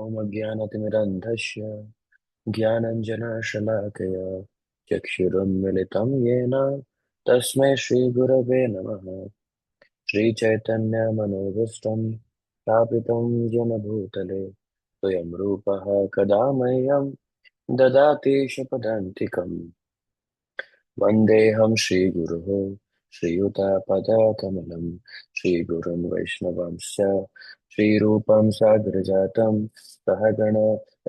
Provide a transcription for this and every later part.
ॐ अज्ञानतिमिरन्धस्य ज्ञानञ्जनशलाकया चक्षुरुन्मिलितं येन तस्मै श्रीगुरवे नमः। श्रीचैतन्यमनोभीष्टं स्थापितं येन भूतले स्वयं रूपः कदा मह्यं ददाति शपदान्तिकम्। वन्देऽहं श्रीगुरुः श्रीयुतापदकमलं श्रीगुरुं वैष्णवंश्च श्रीरूपं साग्रजातं सहगण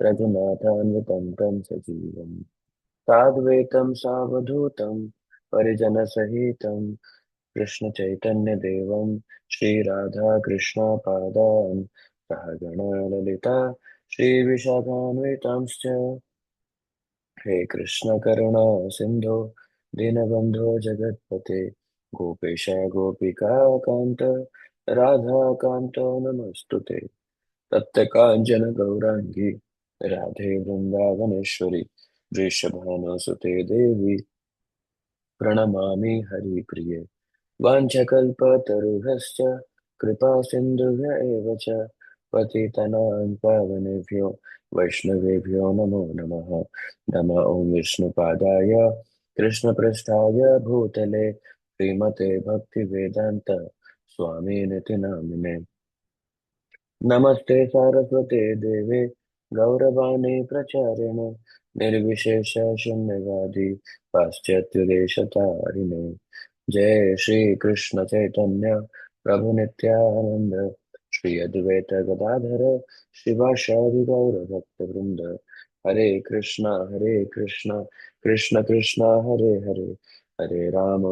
रघुनाथान्वितं तं सजीवम् साद्वैतं सावधूतं परिजनसहितं कृष्णचैतन्यदेवं श्रीराधाकृष्णपादान् सहगण ललिता श्रीविशाखान्वितांश्च हे कृष्ण करुणा सिंधु दीनबंधो जगतपते गोपेश गोपिका कांत राधा कांत नमस्तुते तप्त कांचन गौरांगी राधे वृंदावनेश्वरी वृषभानुसुते देवी प्रणमामि हरिप्रिये वाञ्छकल्पतरुभ्यश्च कृपा सिन्धुभ्य एव च पतितनां पावनेभ्यो वैष्णवेभ्यो नमो नमः। नमः ॐ विष्णुपादाय कृष्णपृष्ठाय भूतले श्रीमते भक्तिवेदान्त स्वामिनिति नामिने नमस्ते सारस्वते देवे गौरवाणी प्रचारिणे निर्विशेष शून्यवादी पाश्चात्यदेशतारिणे जय श्री कृष्ण चैतन्य प्रभु नित्यानंद श्री अद्वैत गदाधर शिवासादि गौर भक्त वृंद हरे कृष्णा कृष्ण कृष्ण हरे हरे हरे राम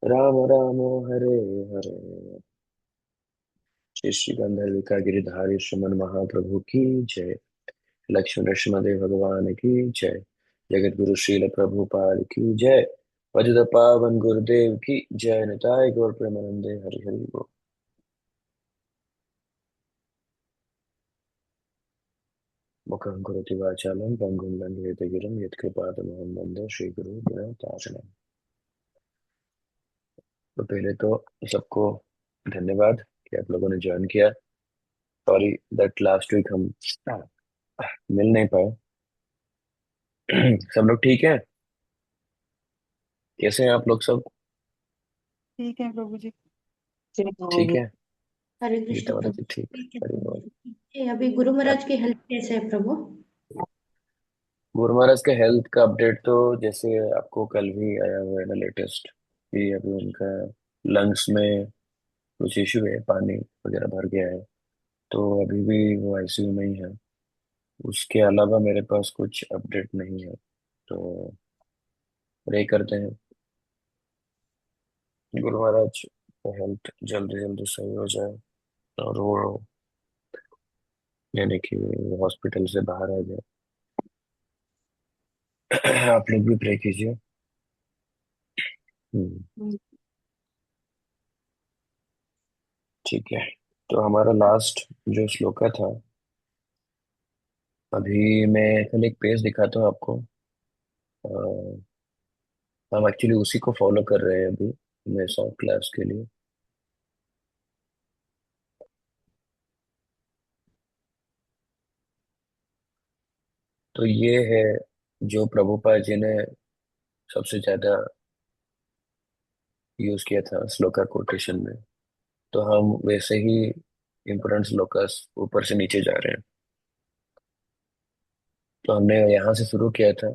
राम राम हरे हरे। श्री श्री गंधर्विका गिरिधारी श्रीमन महाप्रभु की जय। लक्ष्मी नरसिम्हदेव भगवान की जय। जगत गुरु श्रील प्रभुपाद की जय। पतित पावन गुरुदेव की जय। निताय गौर प्रेमानंदे हरि हरि बोल। मुखं करोति वाचालं पंगुं लंघयते गिरिं यत्कृपातमहं वन्दे श्रीगुरु गणतारणम्। तो पहले तो सबको धन्यवाद कि आप लोगों ने ज्वाइन किया। सॉरी दैट लास्ट वीक हम मिल नहीं पाए। सब लोग ठीक है? कैसे हैं आप लोग सब? ठीक है प्रभु जी। ठीक है। हरे कृष्ण गीता वाला प्रभु। जी ठीक। ठीक है हरि प्रभु बोल। जी। अभी गुरु महाराज की हेल्थ कैसे है प्रभु? गुरु महाराज के हेल्थ का अपडेट तो जैसे आपको कल भी आया हुआ है ना लेटेस्ट, कि अभी उनका लंग्स में कुछ इशू है, पानी वगैरह भर गया है। तो अभी भी वो आईसीयू में ही है। उसके अलावा मेरे पास कुछ अपडेट नहीं है। तो प्रे करते हैं गुरु महाराज का हेल्थ जल्दी जल्दी सही हो जाए और वो यानी कि हॉस्पिटल से बाहर आ जाए। आप लोग भी प्रे कीजिए। हम्म, ठीक है। तो हमारा लास्ट जो श्लोका था, अभी मैं कल एक पेज दिखाता हूँ आपको। अ, हम एक्चुअली उसी को फॉलो कर रहे हैं अभी मैं सॉन्ग क्लास के लिए। तो ये है जो प्रभुपाद जी ने सबसे ज्यादा यूज किया था श्लोका कोटेशन में। तो हम वैसे ही इम्पोर्टेंट श्लोकास ऊपर से नीचे जा रहे हैं। तो हमने यहाँ से शुरू किया था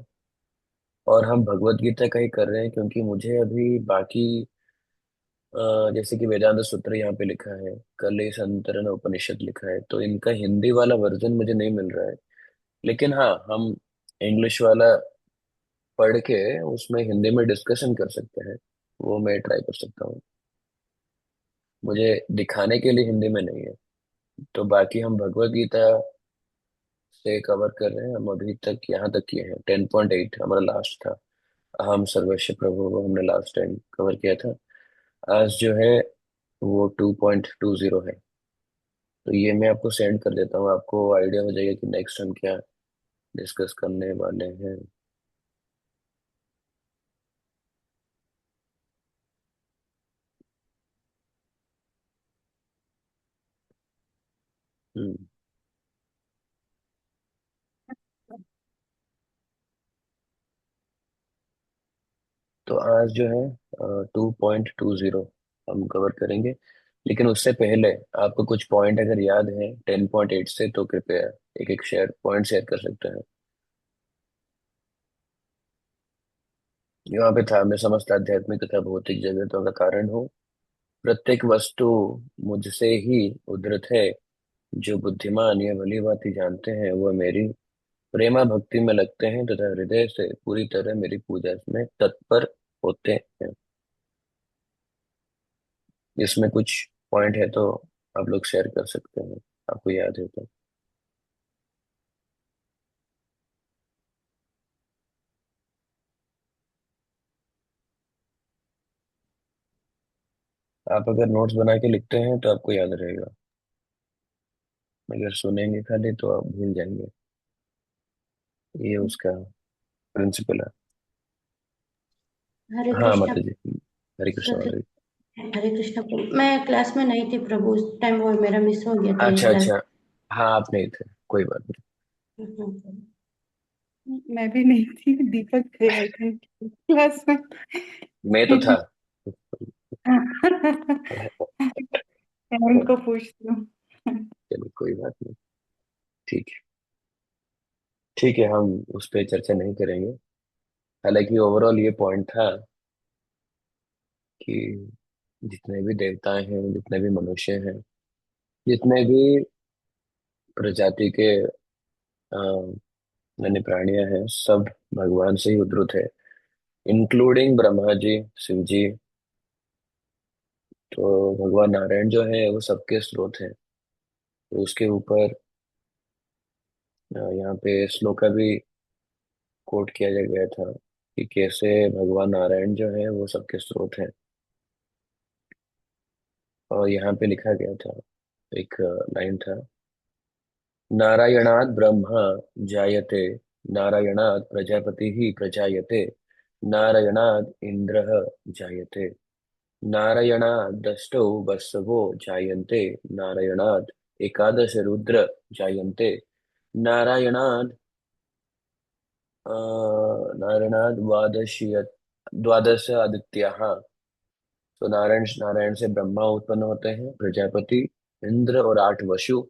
और हम भगवत गीता का ही कर रहे हैं, क्योंकि मुझे अभी बाकी जैसे कि वेदांत सूत्र यहाँ पे लिखा है, कल संतरण उपनिषद लिखा है, तो इनका हिंदी वाला वर्जन मुझे नहीं मिल रहा है। लेकिन हाँ, हम इंग्लिश वाला पढ़ के उसमें हिंदी में डिस्कशन कर सकते हैं। वो मैं ट्राई कर सकता हूँ। मुझे दिखाने के लिए हिंदी में नहीं है। तो बाकी हम भगवत गीता से कवर कर रहे हैं। हम अभी तक यहाँ तक किए हैं 10.8 हमारा लास्ट था। अहम सर्वस्व प्रभु वो हमने लास्ट टाइम कवर किया था। आज जो है वो 2.20 है। तो ये मैं आपको सेंड कर देता हूँ, आपको आइडिया हो जाएगा कि नेक्स्ट हम क्या डिस्कस करने वाले हैं। हम्म तो आज जो है 2.20 हम कवर करेंगे। लेकिन उससे पहले आपको कुछ पॉइंट अगर याद है 10.8 से, तो कृपया एक एक शेयर पॉइंट शेयर कर सकते हैं। यहाँ पे था, मैं समस्त आध्यात्मिक तथा भौतिक जगतों का कारण हूँ। प्रत्येक वस्तु मुझसे ही उद्धृत है। जो बुद्धिमान यह भली भांति जानते हैं वह मेरी प्रेमा भक्ति में लगते हैं तथा हृदय से पूरी तरह मेरी पूजा में तत्पर होते हैं। इसमें कुछ पॉइंट है तो आप लोग शेयर कर सकते हैं, आपको याद है तो। आप अगर नोट्स बना के लिखते हैं तो आपको याद रहेगा, अगर सुनेंगे खाली तो आप भूल जाएंगे। ये उसका प्रिंसिपल है। हरे हाँ कृष्णा। माता जी। हरे कृष्ण माता जी। हरे कृष्णा प्रभु, मैं क्लास में नहीं थी प्रभु, उस टाइम वो मेरा मिस हो गया था ये अच्छा क्लास। अच्छा। हाँ आप नहीं थे, कोई बात नहीं। मैं भी नहीं थी, दीपक थे आई थिंक क्लास में। मैं तो था। उनको पूछती हूँ। चलो कोई बात नहीं। ठीक है। ठीक है, हम उस पर चर्चा नहीं करेंगे। हालांकि ओवरऑल ये पॉइंट था कि जितने भी देवताएं हैं, जितने भी मनुष्य हैं, जितने भी प्रजाति के अन्य प्राणियां हैं, सब भगवान से ही उद्धृत है, इंक्लूडिंग ब्रह्मा जी, शिव जी। तो भगवान नारायण जो है वो सबके स्रोत है। तो उसके ऊपर यहाँ पे श्लोका भी कोट किया गया था कि कैसे भगवान नारायण जो है वो सबके स्रोत है। और यहाँ पे लिखा गया था, एक लाइन था, नारायणात् ब्रह्मा जायते, नारायणात् प्रजापतिः प्रजायते, नारायणात् इन्द्रः जायते, नारायणादष्टौ वसवो जायन्ते, नारायणात् एकादश रुद्र जायन्ते, नारायणात् नारायणात् द्वादश आदित्याः। तो नारायण नारायण से ब्रह्मा उत्पन्न होते हैं, प्रजापति, इंद्र और 8 वसु,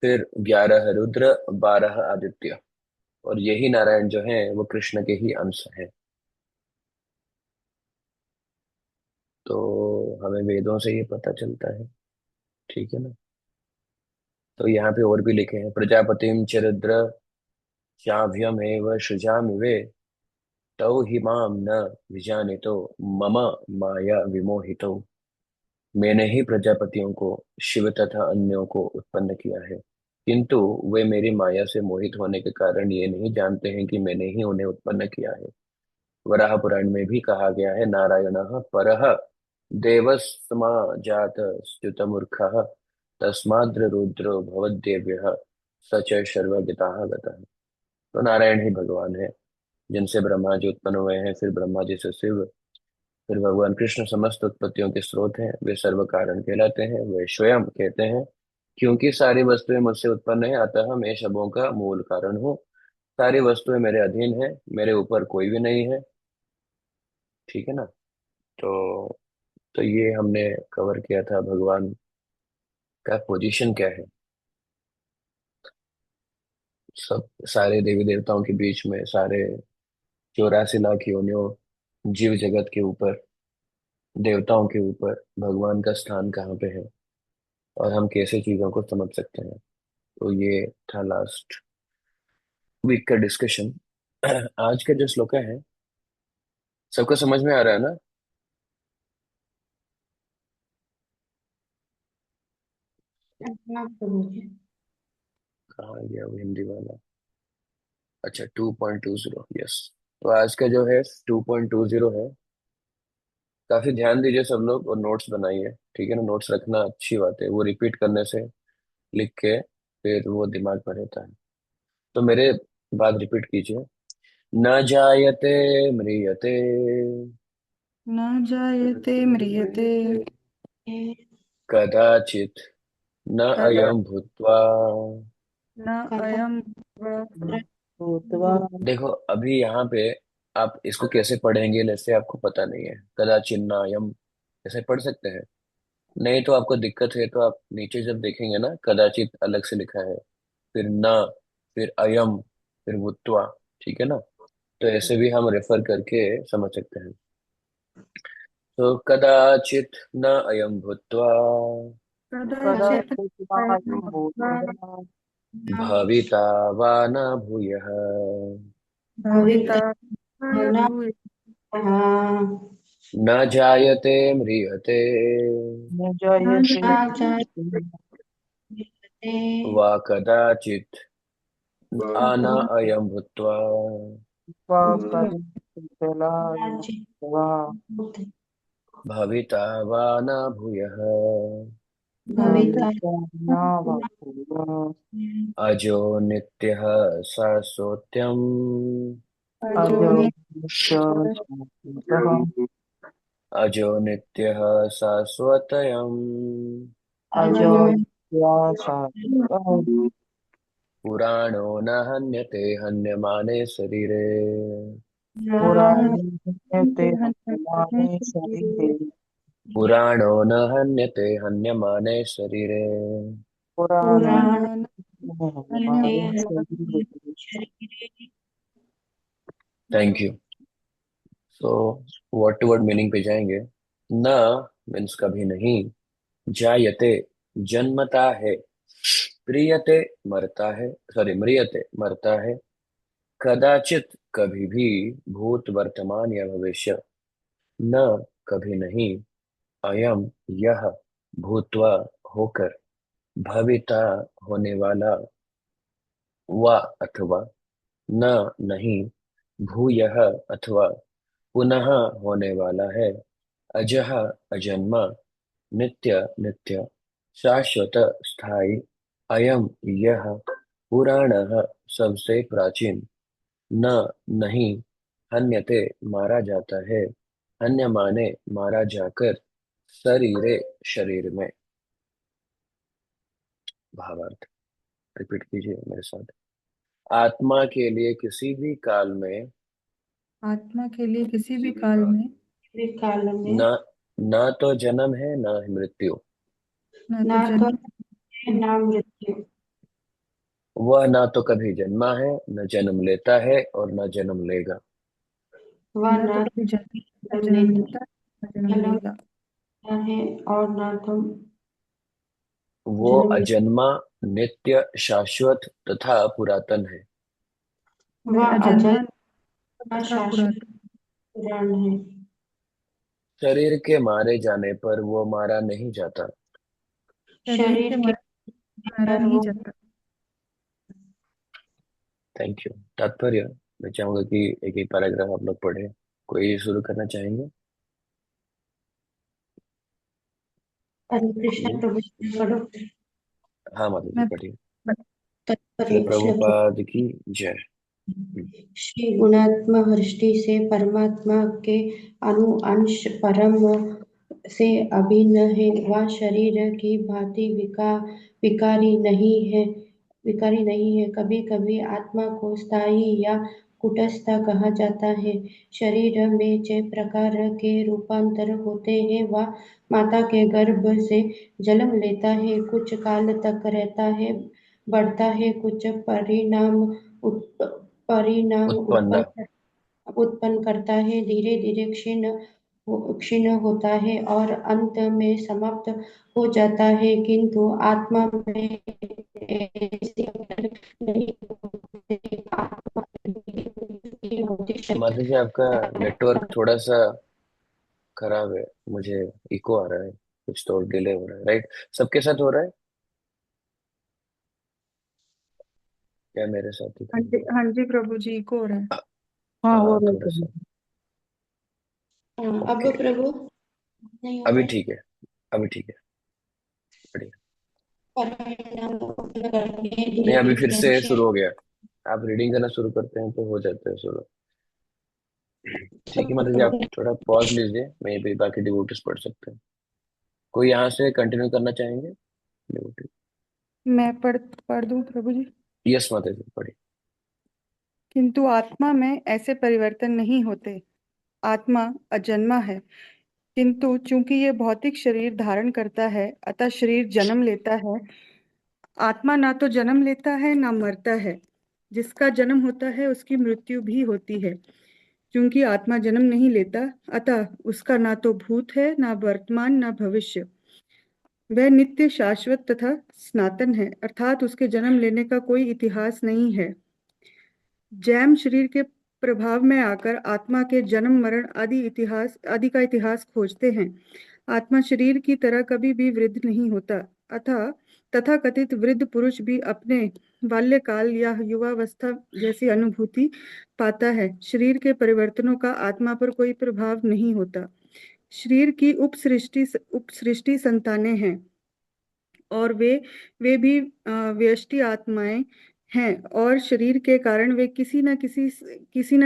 फिर 11 रुद्र, 12 आदित्य। और यही नारायण जो है वो कृष्ण के ही अंश है। तो हमें वेदों से ये पता चलता है। ठीक है ना। तो यहाँ पे और भी लिखे हैं, प्रजापतिम च रुद्र चाभ्यमेव सृजामि तौ हि मां न विजानीतो मम माया विमोहितो। मैंने ही प्रजापतियों को, शिव तथा अन्यों को उत्पन्न किया है, किंतु वे मेरी माया से मोहित होने के कारण ये नहीं जानते हैं कि मैंने ही उन्हें उत्पन्न किया है। वराह पुराण में भी कहा गया है, नारायणः परः देवस्मा जात च्युतमूर्खः तस्माद्र रुद्रो भवद्देव्यः स च सर्वज्ञताः गतः। तो नारायण ही भगवान है, जिनसे ब्रह्मा जी उत्पन्न हुए हैं, फिर ब्रह्मा जी से शिव, फिर भगवान कृष्ण समस्त उत्पत्तियों के स्रोत हैं। वे सर्व कारण कहलाते हैं। वे स्वयं कहते हैं, क्योंकि सारी वस्तुएं मुझसे उत्पन्न है, अतः मैं सबों का मूल कारण हूँ। सारी वस्तुएं मेरे अधीन है, मेरे ऊपर कोई भी नहीं है। ठीक है ना। तो ये हमने कवर किया था, भगवान का पोजीशन क्या है सब सारे देवी देवताओं के बीच में, सारे 84 लाख योनियों जीव जगत के ऊपर, देवताओं के ऊपर भगवान का स्थान कहाँ पे है, और हम कैसे चीजों को समझ सकते हैं। तो ये था लास्ट वीक का डिस्कशन। आज का जो श्लोक है सबको समझ में आ रहा है ना। हाँ प्रभु जी। कहाँ गया वो हिंदी वाला। अच्छा 2.20, यस। तो आज का जो है 2.20 है। काफी ध्यान दीजिए सब लोग और नोट्स बनाइए। ठीक है ना, नोट्स रखना अच्छी बात है, वो रिपीट करने से, लिख के फिर वो दिमाग में रहता है। तो मेरे बात रिपीट कीजिए। न जायते म्रियते न जायते म्रियते कदाचित, न कदा अयं भूत्वा। न कदा अयं भूत्वा। देखो अभी यहाँ पे आप इसको कैसे पढ़ेंगे जैसे आपको पता नहीं है, कदाचिन्नायम ऐसे पढ़ सकते हैं? नहीं तो आपको दिक्कत है तो आप नीचे जब देखेंगे ना, कदाचित अलग से लिखा है, फिर न, फिर अयम, फिर भूत्वा। ठीक है ना? तो ऐसे भी हम रेफर करके समझ सकते हैं। तो कदाचित न अयम भूत्वा कदाचित् कदाचित् अयं अयं भूत्वा भूत्वा भविता वा न भूयः। भविता भवितव्यो न न भूयः। न जायते म्रियते न न जायते जायते वा कदाचित् न अयम भूत्वा वा कदाचित् वा भविता वा न भूयः। भविता भविता न वा भूयः। अजो नित्यः शाश्वत्यम् अजो अजो नित्यः नित्यः अजो नित्यः शाश्वतयम् अजो अजो नित्याशाश्वतः पुराणो न हन्यते हन्यमाने शरीरे। पुराणो पुराणे हन्यते हनुमाने शरीरे पुराणो न हन्यते हन्यमाने शरीरे। पुराणे पुराणो न हनुमाने हन्यते शरीरे। Thank you. So word to word meaning पे जाएंगे। न मीन्स कभी नहीं, जायते जन्मता है, प्रियते मरता है, सॉरी म्रियते मरता है, कदाचित कभी भी, भूत वर्तमान या भविष्य, न कभी नहीं, अयम यह, भूतवा होकर, भविता होने वाला, व अथवा, न नहीं, भूयः अथवा पुनः होने वाला है, अजः अजन्मा, नित्य नित्य, शाश्वत स्थायी, अयम यह, पुराणः सबसे प्राचीन, न नहीं, हन्यते मारा जाता है, हन्य माने मारा जाकर, शरीरे शरीर में। भावार्थ रिपीट कीजिए मेरे साथ। आत्मा के लिए किसी भी काल में आत्मा के लिए किसी भी काल में काल में न न तो जन्म है न मृत्यु। न तो ना तो जन्म है ना मृत्यु, वह ना तो कभी जन्मा है, न जन्म लेता है और न जन्म लेगा। वह न तो ना कभी जन्म न जन्म जन्म लेता लेता न जन्म जन्म लेगा। है और ना तो वो जन्म ले। अजन्मा, नित्य, शाश्वत तथा पुरातन है। वह वह अजल अजन्मा का तथा शाश्वत पुरातन पुराण है। शरीर के मारे जाने पर वो मारा नहीं जाता। शरीर शरीर के के मारा पर नहीं वो जाता। Thank you. तात्पर्य, मैं चाहूंगा कि एक एक पैराग्राफ आप लोग पढ़े। कोई शुरू करना चाहेंगे? हरे कृष्ण जी प्रभु पढ़ो। हाँ माता जी मैं पढ़िए। श्री तात्पर्य श्लोक। प्रभुपाद की जय। हम्म, श्री गुणात्मा हृष्टि से परमात्मा के अणु अंश परम से अभिन्न है। वह शरीर की भांति विकारी नहीं है। कभी कभी आत्मा को स्थायी या कूटस्थ कहा जाता है। शरीर में 6 प्रकार के रूपांतर होते हैं। वह माता के गर्भ से जन्म लेता है, कुछ काल तक रहता है, बढ़ता है, कुछ परिणाम उत्पन्न। उत्पन्न करता है, धीरे धीरे क्षीण होता है और अंत में समाप्त हो जाता है। किंतु आत्मा में ऐसी नहीं होती। आत्मा होती माता जी आपका नेटवर्क थोड़ा सा खराब है, मुझे इको आ रहा है, कुछ तो डिले हो रहा है, राइट? सबके साथ हो रहा है या मेरे साथ ही खाली? हाँ जी प्रभु जी को हो रहा है। हाँ वो हाँ थोड़ा रहते सा। हैं। अब ओके, प्रभु नहीं हो अभी रहा है। ठीक है, अभी ठीक है, बढ़िया। परिणाम उत्पन्न करते हैं, नहीं धीरे अभी फिर धीरे से क्षीण शुरू हो गया। आप रीडिंग करना शुरू करते हैं तो हो जाता है शुरू। ठीक है मतलब जी, आप थोड़ा पॉज लीजिए, मैं भी बाकी डिवोटीज पढ़ सकते हैं। कोई यहाँ से कंटिन्यू करना चाहेंगे डिवोटी? मैं पढ़ पढ़ दूं प्रभु जी। यस माता जी पढ़िए। किंतु आत्मा में ऐसे परिवर्तन नहीं होते। आत्मा अजन्मा है, किंतु चूंकि ये भौतिक शरीर धारण करता है, अतः शरीर जन्म लेता है। आत्मा ना तो जन्म लेता है ना मरता है। जिसका जन्म होता है उसकी मृत्यु भी होती है। क्योंकि आत्मा जन्म नहीं लेता, अतः उसका ना तो भूत है, ना वर्तमान, ना भविष्य। वह नित्य, शाश्वत तथा सनातन है, अर्थात उसके जन्म लेने का कोई इतिहास नहीं है। जैम शरीर के प्रभाव में आकर आत्मा के जन्म मरण आदि का इतिहास खोजते हैं। आत्मा शरीर की तरह कभी भी वृद्ध नहीं होता। अतः तथा कथित वृद्ध पुरुष भी अपने बाल्यकाल या युवावस्था जैसी अनुभूति पाता है। शरीर के परिवर्तनों का आत्मा पर कोई प्रभाव नहीं होता। शरीर की उपसृष्टि संतानें हैं, और वे भी व्यष्टि आत्माएं हैं, और शरीर के कारण वे किसी न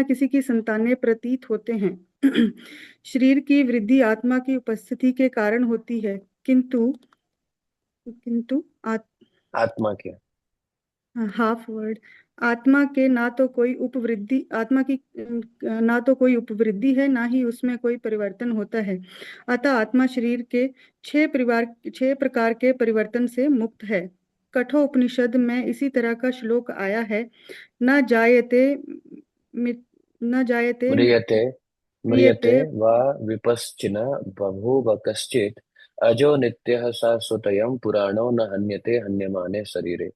किसी की संतानें प्रतीत होते हैं। शरीर की वृद्धि आत्मा की उपस्थिति के कारण होती है, किंतु किंतु आत्मा क्या? Half word. आत्मा की ना तो कोई उपवृद्धि है, ना ही उसमें कोई परिवर्तन होता है। अतः आत्मा शरीर के छह प्रकार के परिवर्तन से मुक्त है। कठोपनिषद में इसी तरह का श्लोक आया है। न जायते मि- न जायते म्रियते म्रियते प्रियते। वा विपश्चिन् बभूव कश्चित् अजो नित्यः शाश्वतयं पुराणो न हन्यते हन्यमाने शरीरे।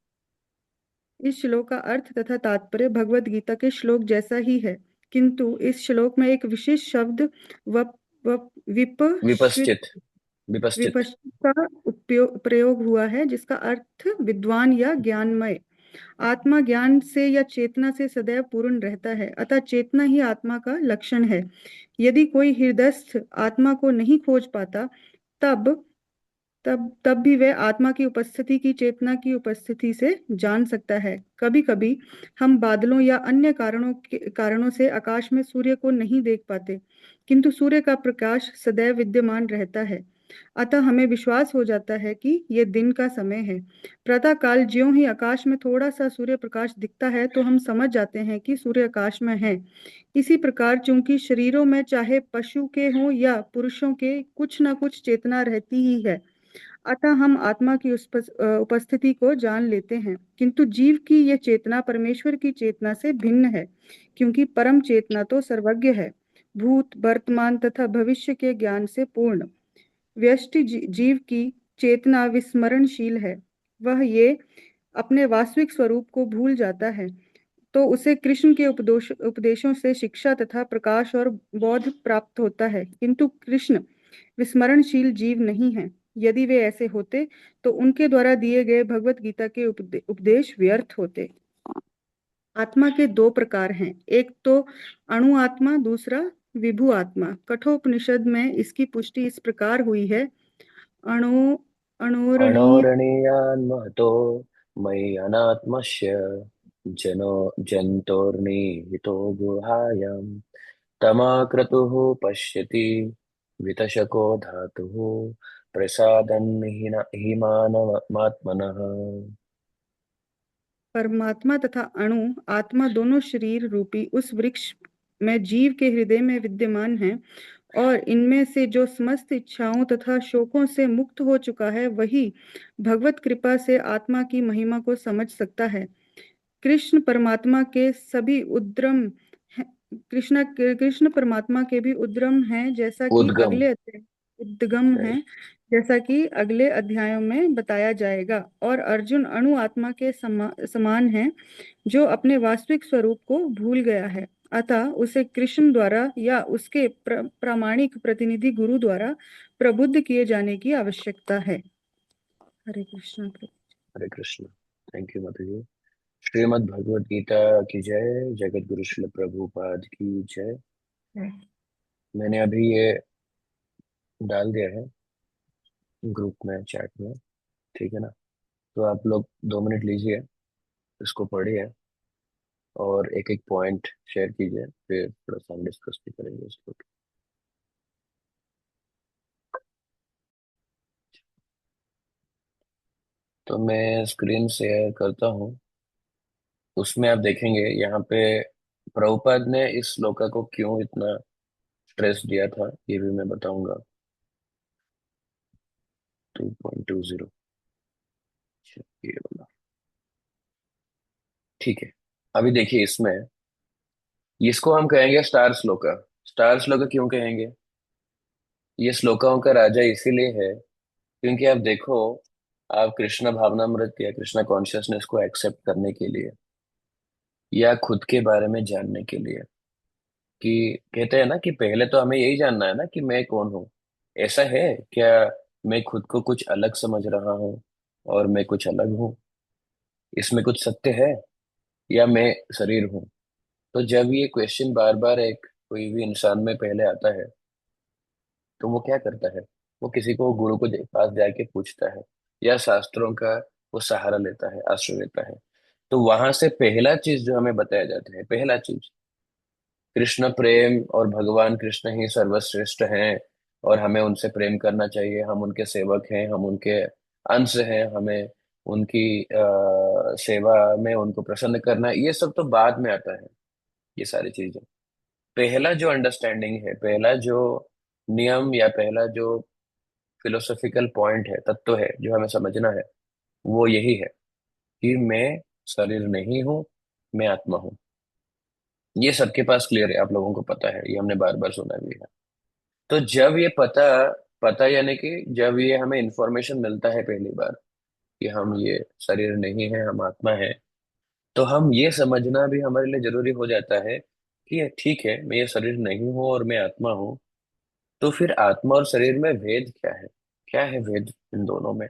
इस श्लोक का अर्थ तथा तात्पर्य भगवत गीता के श्लोक जैसा ही है, किंतु इस श्लोक में एक विशेष शब्द वप, वप, विपश्चित विपश्चित विपश्चित विपश्चित का प्रयोग हुआ है, जिसका अर्थ विद्वान या ज्ञानमय। आत्मा ज्ञान से या चेतना से सदैव पूर्ण रहता है, अतः चेतना ही आत्मा का लक्षण है। यदि कोई हृदयस्थ आत्मा को नहीं खोज पाता, तब तब भी वह आत्मा की उपस्थिति की चेतना की उपस्थिति से जान सकता है। कभी कभी हम बादलों या अन्य कारणों से आकाश में सूर्य को नहीं देख पाते, किंतु सूर्य का प्रकाश सदैव विद्यमान रहता है। अतः हमें विश्वास हो जाता है कि यह दिन का समय है। प्रातः काल ज्यों ही आकाश में थोड़ा सा सूर्य प्रकाश दिखता है, तो हम समझ जाते हैं कि सूर्य आकाश में है। इसी प्रकार चूंकि शरीरों में चाहे पशु के हों या पुरुषों के, कुछ न कुछ चेतना रहती ही है, अतः हम आत्मा की उपस्थिति को जान लेते हैं। किंतु जीव की यह चेतना परमेश्वर की चेतना से भिन्न है, क्योंकि परम चेतना तो सर्वज्ञ है, भूत, वर्तमान तथा भविष्य के ज्ञान से पूर्ण। व्यष्टि जीव की चेतना विस्मरणशील है। वह ये अपने वास्तविक स्वरूप को भूल जाता है, तो उसे कृष्ण के उपदेशों से शिक्षा तथा प्रकाश और बोध प्राप्त होता है। किंतु कृष्ण विस्मरणशील जीव नहीं हैं। यदि वे ऐसे होते, तो उनके द्वारा दिए गए भगवत गीता के उपदेश व्यर्थ होते। आत्मा के दो प्रकार हैं, एक तो अणु आत्मा, दूसरा विभु आत्मा। कठोपनिषद में इसकी पुष्टि इस प्रकार हुई है। अणु अणोरणीय अणोरणीयान् महतो मयि अनात्मस्य जनो जन्तोर्निहितो गुहायां तमाक्रतुः पश्यति वितशको धातुः प्रसादन् हीमानमात्मनः। परमात्मा तथा अणु आत्मा दोनों शरीर रूपी उस वृक्ष में जीव के हृदय में विद्यमान हैं, और इनमें से जो समस्त इच्छाओं तथा शोकों से मुक्त हो चुका है, वही भगवत कृपा से आत्मा की महिमा को समझ सकता है। कृष्ण परमात्मा के सभी हैं। कृष्ण परमात्मा के भी उद्गम। उद्गम हैं, राइट। जैसा कि अगले अध्यायों में बताया जाएगा। और अर्जुन अणु आत्मा के समान है, जो अपने वास्तविक स्वरूप को भूल गया है। अतः उसे कृष्ण द्वारा या उसके प्रामाणिक प्रतिनिधि गुरु द्वारा प्रबुद्ध किए जाने की आवश्यकता है। हरे कृष्ण। हरे कृष्ण। थैंक यू माता जी। श्रीमद् भगवद गीता की जय। जगत गुरु श्रील प्रभुपाद की जय। मैंने अभी ये डाल दिया है ग्रुप में, चैट में। ठीक है ना? तो आप लोग 2 मिनट लीजिए, इसको पढ़िए और एक एक पॉइंट शेयर कीजिए, फिर थोड़ा सा हम डिस्कस भी करेंगे इसको। तो मैं स्क्रीन शेयर करता हूँ। उसमें आप देखेंगे यहाँ पे प्रभुपाद ने इस श्लोका को क्यों इतना स्ट्रेस दिया था ये भी मैं बताऊंगा। 2.20, ये वाला। ठीक है, अभी देखिए इसमें, इसको हम कहेंगे स्टार श्लोका। स्टार श्लोका क्यों कहेंगे? ये श्लोकाओं का राजा इसीलिए है क्योंकि आप देखो, आप कृष्ण भावनामृत या कृष्ण कॉन्शियसनेस को एक्सेप्ट करने के लिए या खुद के बारे में जानने के लिए, कि कहते हैं ना कि पहले तो हमें यही जानना है ना कि मैं कौन हूँ। ऐसा है क्या? मैं खुद को कुछ अलग समझ रहा हूँ और मैं कुछ अलग हूँ? इसमें कुछ सत्य है या मैं शरीर हूँ? तो जब ये क्वेश्चन बार बार एक कोई भी इंसान में पहले आता है, तो वो क्या करता है? वो किसी को गुरु को पास जाके पूछता है या शास्त्रों का वो सहारा लेता है, आश्रय लेता है। तो वहां से पहला चीज जो हमें बताया जाता है, पहला चीज, कृष्ण प्रेम और भगवान कृष्ण ही सर्वश्रेष्ठ हैं और हमें उनसे प्रेम करना चाहिए, हम उनके सेवक हैं, हम उनके अंश हैं, हमें उनकी सेवा में उनको प्रसन्न करना है, ये सब तो बाद में आता है। ये सारी चीजें, पहला जो अंडरस्टैंडिंग है, पहला जो नियम या पहला जो फिलोसॉफिकल पॉइंट है, तत्व है जो हमें समझना है, वो यही है कि मैं शरीर नहीं हूँ, मैं आत्मा हूँ। ये सबके पास क्लियर है, आप लोगों को पता है, ये हमने बार बार सुना भी है। तो जब ये पता पता यानी कि जब ये हमें इंफॉर्मेशन मिलता है पहली बार कि हम ये शरीर नहीं है, हम आत्मा है, तो हम ये समझना भी हमारे लिए जरूरी हो जाता है कि ये ठीक है, मैं ये शरीर नहीं हूँ और मैं आत्मा हूँ। तो फिर आत्मा और शरीर में भेद क्या है? क्या है भेद इन दोनों में?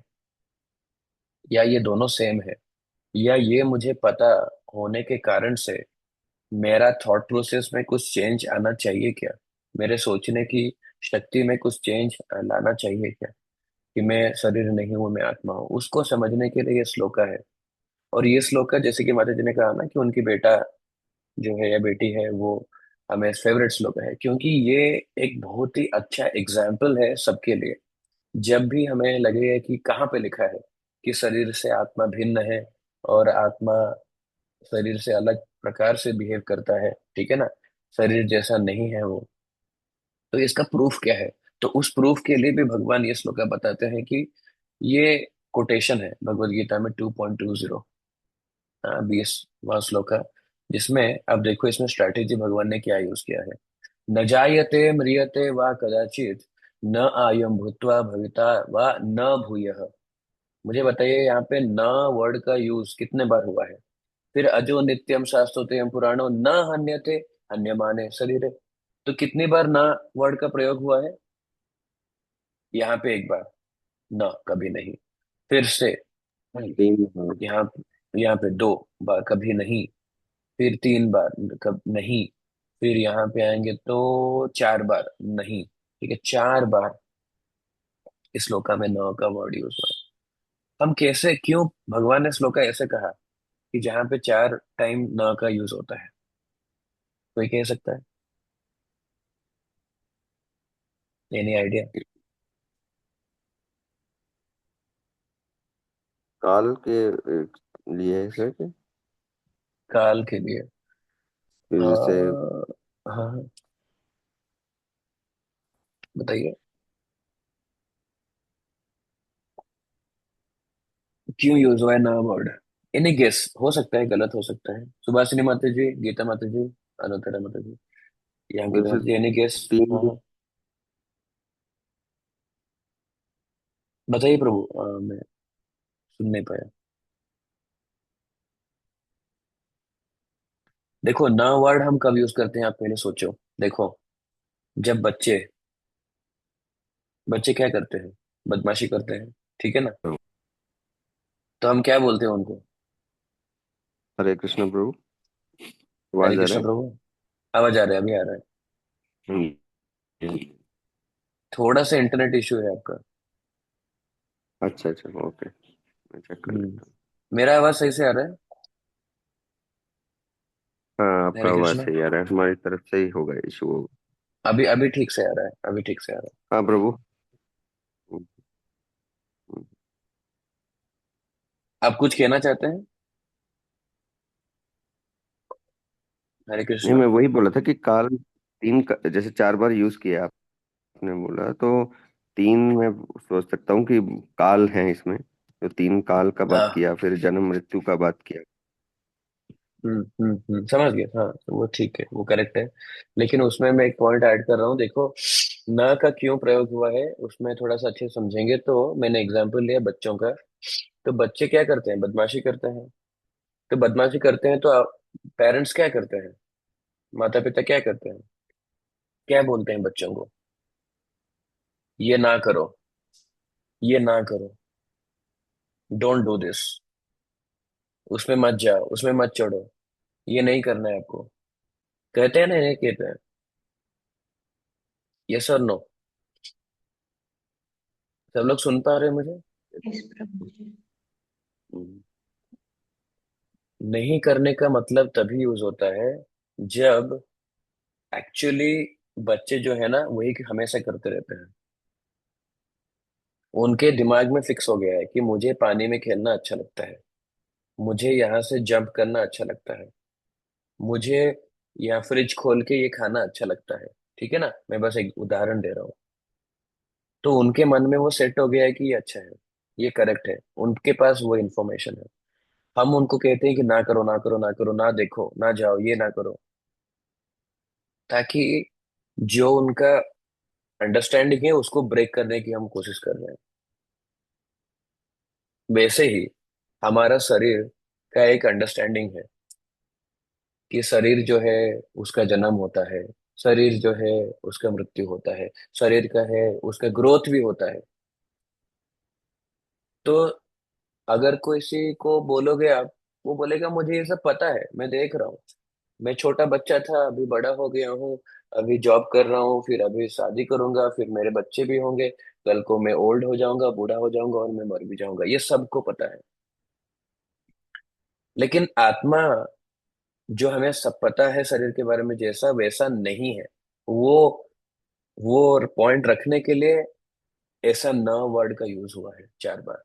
या ये दोनों सेम है? या ये मुझे पता होने के कारण से मेरा थॉट प्रोसेस में कुछ चेंज आना चाहिए क्या? मेरे सोचने की शक्ति में कुछ चेंज लाना चाहिए क्या, कि मैं शरीर नहीं हूँ, मैं आत्मा हूँ? उसको समझने के लिए ये श्लोका है। और ये श्लोका, जैसे कि माता जी ने कहा ना कि उनकी बेटा जो है या बेटी है, वो हमें फेवरेट श्लोका है, क्योंकि ये एक बहुत ही अच्छा एग्जाम्पल है सबके लिए। जब भी हमें लगेगा कि कहाँ पे लिखा है कि शरीर से आत्मा भिन्न है और आत्मा शरीर से अलग प्रकार से बिहेव करता है, ठीक है ना, शरीर जैसा नहीं है वो, तो इसका प्रूफ क्या है? तो उस प्रूफ के लिए भी भगवान ये श्लोका बताते हैं कि ये कोटेशन है भगवत गीता में 2.20, 20वां श्लोका, जिसमें अब देखो इसमें स्ट्रैटेजी भगवान ने क्या यूज किया है। न जायते म्रियते वा कदाचित, न आयम भूत्वा भविता वा न भूयः। मुझे बताइए यहाँ पे न वर्ड का यूज कितने बार हुआ है? फिर अजो नित्यम शाश्वतम पुराणो न हन्यते हन्यमाने शरीरे, तो कितनी बार न वर्ड का प्रयोग हुआ है? यहाँ पे एक बार, न कभी नहीं। फिर से तीन, हाँ। यहाँ यहाँ पे 2 बार कभी नहीं। फिर 3 बार कब नहीं। फिर यहाँ पे आएंगे तो 4 बार नहीं। ठीक है, 4 बार इस श्लोका में न का वर्ड यूज हुआ है। हम कैसे, क्यों भगवान ने श्लोका ऐसे कहा कि जहाँ पे 4 टाइम न का यूज होता है? कोई कह सकता है? Any idea? काल के लिए है सर के। काल के लिए? जैसे हाँ हाँ, बताइए क्यों यूज हुआ है ना वर्ड? एनी गेस हो सकता है, गलत हो सकता है। सुभाषिनी माता जी, गीता माता जी, अनुतरा माता जी, यहाँ की जैसे माता जी, एनी गेस? तीन हाँ हाँ, बताइए प्रभु, मैं सुन नहीं पाया। देखो, ना वर्ड हम कब यूज करते हैं, आप पहले सोचो। देखो, जब बच्चे बच्चे क्या करते हैं? बदमाशी करते हैं, ठीक है ना, तो हम क्या बोलते हैं उनको? हरे कृष्ण प्रभु, हरे आवाज आ रहा कृष्ण है। प्रभु। आवाज आ रहा है, अभी आ रहा है। हम्म, हम्म। थोड़ा सा इंटरनेट इश्यू है आपका। अच्छा अच्छा, ओके, मैं चेक कर हम्म, लेता हूँ। मेरा आवाज सही से आ रहा है? हाँ, आपका हरे आवाज कृष्ण। सही आ रहा है, हमारी तरफ से ही होगा इशू होगा। अभी अभी ठीक से आ रहा है, अभी ठीक से आ रहा हाँ प्रभु। हम्म, हम्म। है। आप कुछ कहना चाहते हैं? हरे नहीं, कृष्णा। मैं वही बोला था कि काल जैसे 4 बार यूज किया आपने बोला, तो तीन मैं सोच सकता हूँ कि काल है इसमें। तो 3 काल का बात हाँ। किया, फिर जन्म मृत्यु का बात किया। समझ गया। हाँ तो वो ठीक है, वो करेक्ट है। लेकिन उसमें मैं एक पॉइंट ऐड कर रहा हूँ, देखो न का क्यों प्रयोग हुआ है उसमें थोड़ा सा अच्छे से समझेंगे तो। मैंने एग्जाम्पल लिया बच्चों का। तो बच्चे क्या करते हैं, बदमाशी करते हैं। तो बदमाशी करते हैं तो पेरेंट्स क्या करते हैं, माता पिता क्या करते हैं, क्या बोलते हैं बच्चों को, ये ना करो, ये ना करो, डोंट डू दिस, उसमें मत जाओ, उसमें मत चढ़ो, ये नहीं करना है आपको। कहते हैं ना, नहीं कहते हैं? यस और नो? सब लोग सुन पा रहे हैं मुझे? इस प्रभु जी। हम्म। नहीं करने का मतलब तभी यूज होता है जब एक्चुअली बच्चे जो है ना वही हमेशा करते रहते हैं। उनके दिमाग में फिक्स हो गया है कि मुझे पानी में खेलना अच्छा लगता है, मुझे यहाँ से जंप करना अच्छा लगता है, मुझे यहाँ फ्रिज खोल के ये खाना अच्छा लगता है। ठीक है ना, मैं बस एक उदाहरण दे रहा हूँ। तो उनके मन में वो सेट हो गया है कि ये अच्छा है, ये करेक्ट है, उनके पास वो इन्फॉर्मेशन है। हम उनको कहते हैं कि ना करो, ना करो, ना करो, ना देखो, ना जाओ, ये ना करो, ताकि जो उनका अंडरस्टैंडिंग है उसको ब्रेक करने की हम कोशिश कर रहे हैं। वैसे ही हमारा शरीर का एक अंडरस्टैंडिंग है कि शरीर जो है उसका जन्म होता है, शरीर जो है उसका मृत्यु होता है, शरीर का है उसका ग्रोथ भी होता है। तो अगर किसी को बोलोगे आप, वो बोलेगा मुझे ये सब पता है, मैं देख रहा हूँ, मैं छोटा बच्चा था, अभी बड़ा हो गया हूँ, अभी जॉब कर रहा हूँ, फिर अभी शादी करूंगा, फिर मेरे बच्चे भी होंगे, कल को मैं ओल्ड हो जाऊंगा, बूढ़ा हो जाऊंगा और मैं मर भी जाऊंगा, ये सबको पता है। लेकिन आत्मा, जो हमें सब पता है शरीर के बारे में जैसा वैसा नहीं है। वो वो पॉइंट रखने के लिए ऐसा न वर्ड का यूज हुआ है 4 बार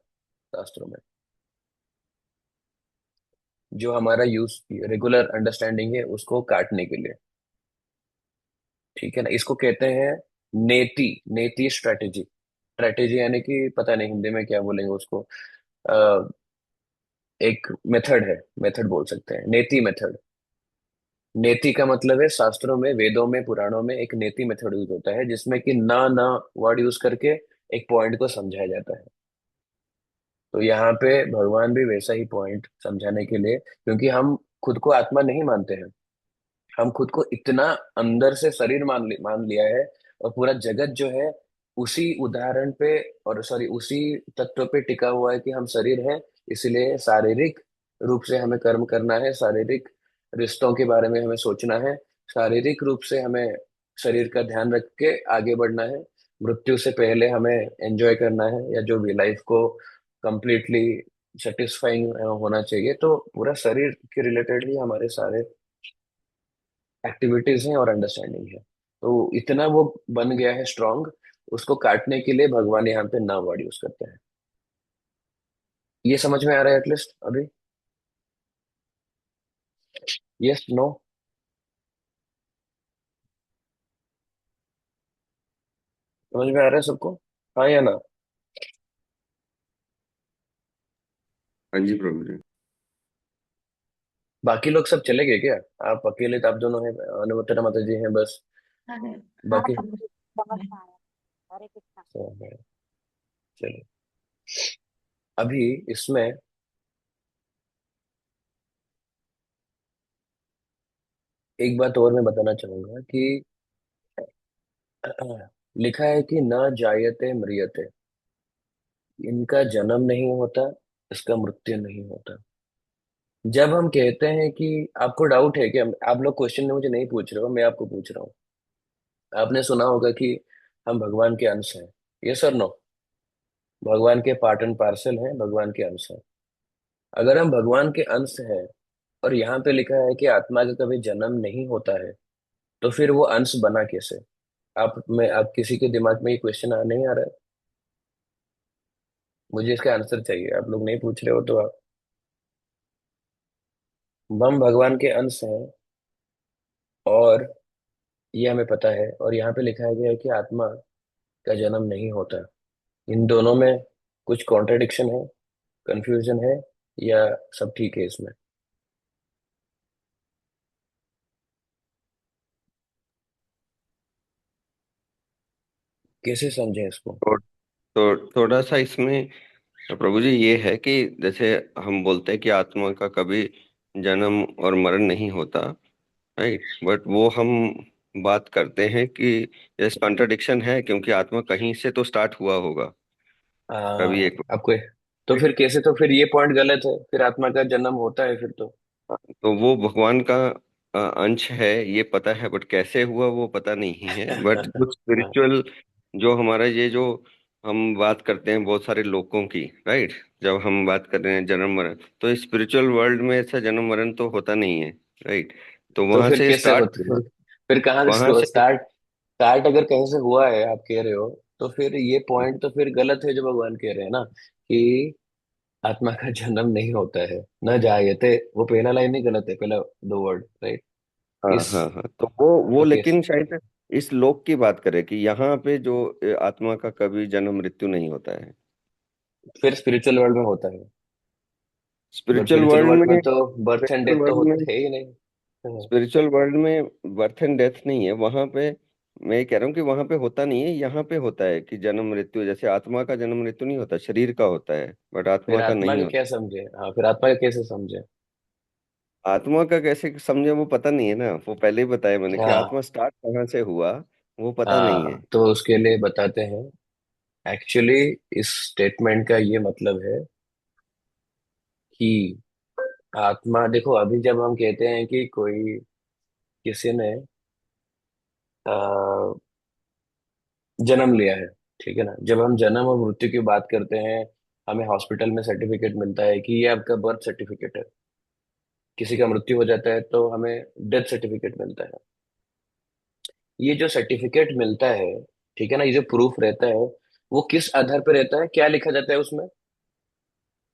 शास्त्रों में। जो हमारा यूज रेगुलर अंडरस्टैंडिंग है उसको काटने के लिए। ठीक है ना, इसको कहते हैं नेति, नेति स्ट्रेटेजी। स्ट्रेटेजी यानी कि पता नहीं हिंदी में क्या बोलेंगे उसको। अ, एक मेथड है, मेथड बोल सकते हैं, नेति मेथड। नेति का मतलब है शास्त्रों में, वेदों में, पुराणों में एक नेति मेथड यूज होता है जिसमें कि ना ना वर्ड यूज करके एक पॉइंट को समझाया जाता है। तो यहाँ पे भगवान भी वैसा ही पॉइंट समझाने के लिए, क्योंकि हम खुद को आत्मा नहीं मानते हैं, हम खुद को इतना अंदर से शरीर मान लिया है, और पूरा जगत जो है उसी उदाहरण पे, और सॉरी उसी तत्व पे टिका हुआ है कि हम शरीर हैं। इसलिए शारीरिक रूप से हमें कर्म करना है, शारीरिक रिश्तों के बारे में हमें सोचना है, शारीरिक रूप से हमें शरीर का ध्यान रख के आगे बढ़ना है, मृत्यु से पहले हमें एंजॉय करना है, या जो भी लाइफ को कंप्लीटली सेटिस्फाइंग होना चाहिए। तो पूरा शरीर के रिलेटेड ही हमारे सारे एक्टिविटीज हैं और अंडरस्टैंडिंग है। तो इतना वो बन गया है स्ट्रांग, उसको काटने के लिए भगवान यहाँ पे ना वर्ड यूज करते हैं। ये समझ में आ रहा है एटलीस्ट अभी? Yes, no? समझ में आ रहा है सबको? हाँ या ना? हाँ जी प्रभु जी। बाकी लोग सब चले गए क्या? आप अकेले तो आप दोनों हैं, अनुमतरा माता जी हैं बस। अरे हाँ बाकी प्रभु जी। सब हैं। चलो, अभी इसमें एक बात और मैं बताना चाहूंगा कि लिखा है कि न जायते म्रियते, इनका जन्म नहीं होता, इसका मृत्यु नहीं होता। जब हम कहते हैं कि, आपको डाउट है कि आप लोग क्वेश्चन में मुझे नहीं पूछ रहे हो, मैं आपको पूछ रहा हूँ। आपने सुना होगा कि हम भगवान के अंश हैं, ये सर नो? भगवान के पार्ट एंड पार्सल हैं, भगवान के अंश हैं। अगर हम भगवान के अंश हैं और यहाँ पे लिखा है कि आत्मा का कभी जन्म नहीं होता है, तो फिर वो अंश बना कैसे? आप किसी के दिमाग में ये क्वेश्चन नहीं आ रहा है? मुझे इसका आंसर चाहिए, आप लोग नहीं पूछ रहे हो तो आप। हम भगवान के अंश हैं, और ये हमें पता है, और यहाँ पे लिखा गया है कि आत्मा का जन्म नहीं होता। इन दोनों में कुछ कॉन्ट्रडिक्शन है, कंफ्यूजन है, या सब ठीक है इसमें? कैसे समझें इसको? तो थोड़ा सा इसमें प्रभु जी ये है कि जैसे हम बोलते हैं कि आत्मा का कभी जन्म और मरण नहीं होता, राइट, बट वो हम बात करते हैं कि इस कॉन्ट्रडिक्शन है, क्योंकि आत्मा कहीं से तो स्टार्ट हुआ होगा कभी एक। आपको तो फिर कैसे, तो फिर ये पॉइंट गलत है, फिर आत्मा का जन्म होता है फिर तो। तो वो भगवान का अंश है, ये पता है, बट कैसे हुआ वो पता नहीं है। बट कुछ स्पिरिचुअल, जो हमारा ये जो हम बात करते हैं बहुत सारे लोगों की, राइट, जब हम बात कर रहे हैं जन्म मरण, तो स्पिरिचुअल वर्ल्ड में ऐसा जन्म मरण तो होता नहीं है, राइट। तो तो वहां फिर से कैसे स्टार्ट होता हुआ। है? फिर कहाँ वहां से से स्टार्ट? स्टार्ट अगर कहीं से हुआ है, आप कह रहे हो, तो फिर ये पॉइंट तो फिर गलत है जो भगवान कह रहे हैं ना, कि आत्मा का जन्म नहीं होता है, न जायते। वो पहला लाइन ही गलत है, पहला दो वर्ड, राइट? हाँ इस हाँ हाँ, तो वो तो केस लेकिन शायद इस लोक की बात करें कि यहाँ पे जो आत्मा का कभी जन्म मृत्यु नहीं होता है। फिर स्पिरिचुअल वर्ल्ड में होता है। But spiritual spiritual world world में में तो बर्थ एंड स्पिरिचुअल डेथ तो वर्ल्ड में होते है ही नहीं। हाँ। स्पिरिचुअल वर्ल्ड में बर्थ एंड डेथ नहीं है वहां पे। मैं ये कह रहा हूँ कि वहां पे होता नहीं है, यहाँ पे होता है कि जन्म मृत्यु, जैसे आत्मा का जन्म मृत्यु नहीं होता, शरीर का होता है, बट फिर आत्मा का आत्मा नहीं के होता। क्या समझे? हाँ, फिर आत्मा के कैसे समझे? आत्मा का कैसे समझे वो पता नहीं है ना, वो पहले ही बताया मैंने कि हाँ। आत्मा स्टार्ट कहाँ से हुआ वो पता नहीं है। हाँ, तो उसके लिए बताते हैं। एक्चुअली इस स्टेटमेंट का ये मतलब है कि आत्मा, देखो अभी जब हम कहते हैं कि कोई, किसी ने अ, जन्म लिया है, ठीक है ना, जब हम जन्म और मृत्यु की बात करते हैं, हमें हॉस्पिटल में सर्टिफिकेट मिलता है कि ये आपका बर्थ सर्टिफिकेट है। किसी का मृत्यु हो जाता है तो हमें डेथ सर्टिफिकेट मिलता है। ये जो सर्टिफिकेट मिलता है, ठीक है ना, ये जो प्रूफ रहता है, वो किस आधार पर रहता है? क्या लिखा जाता है उसमें?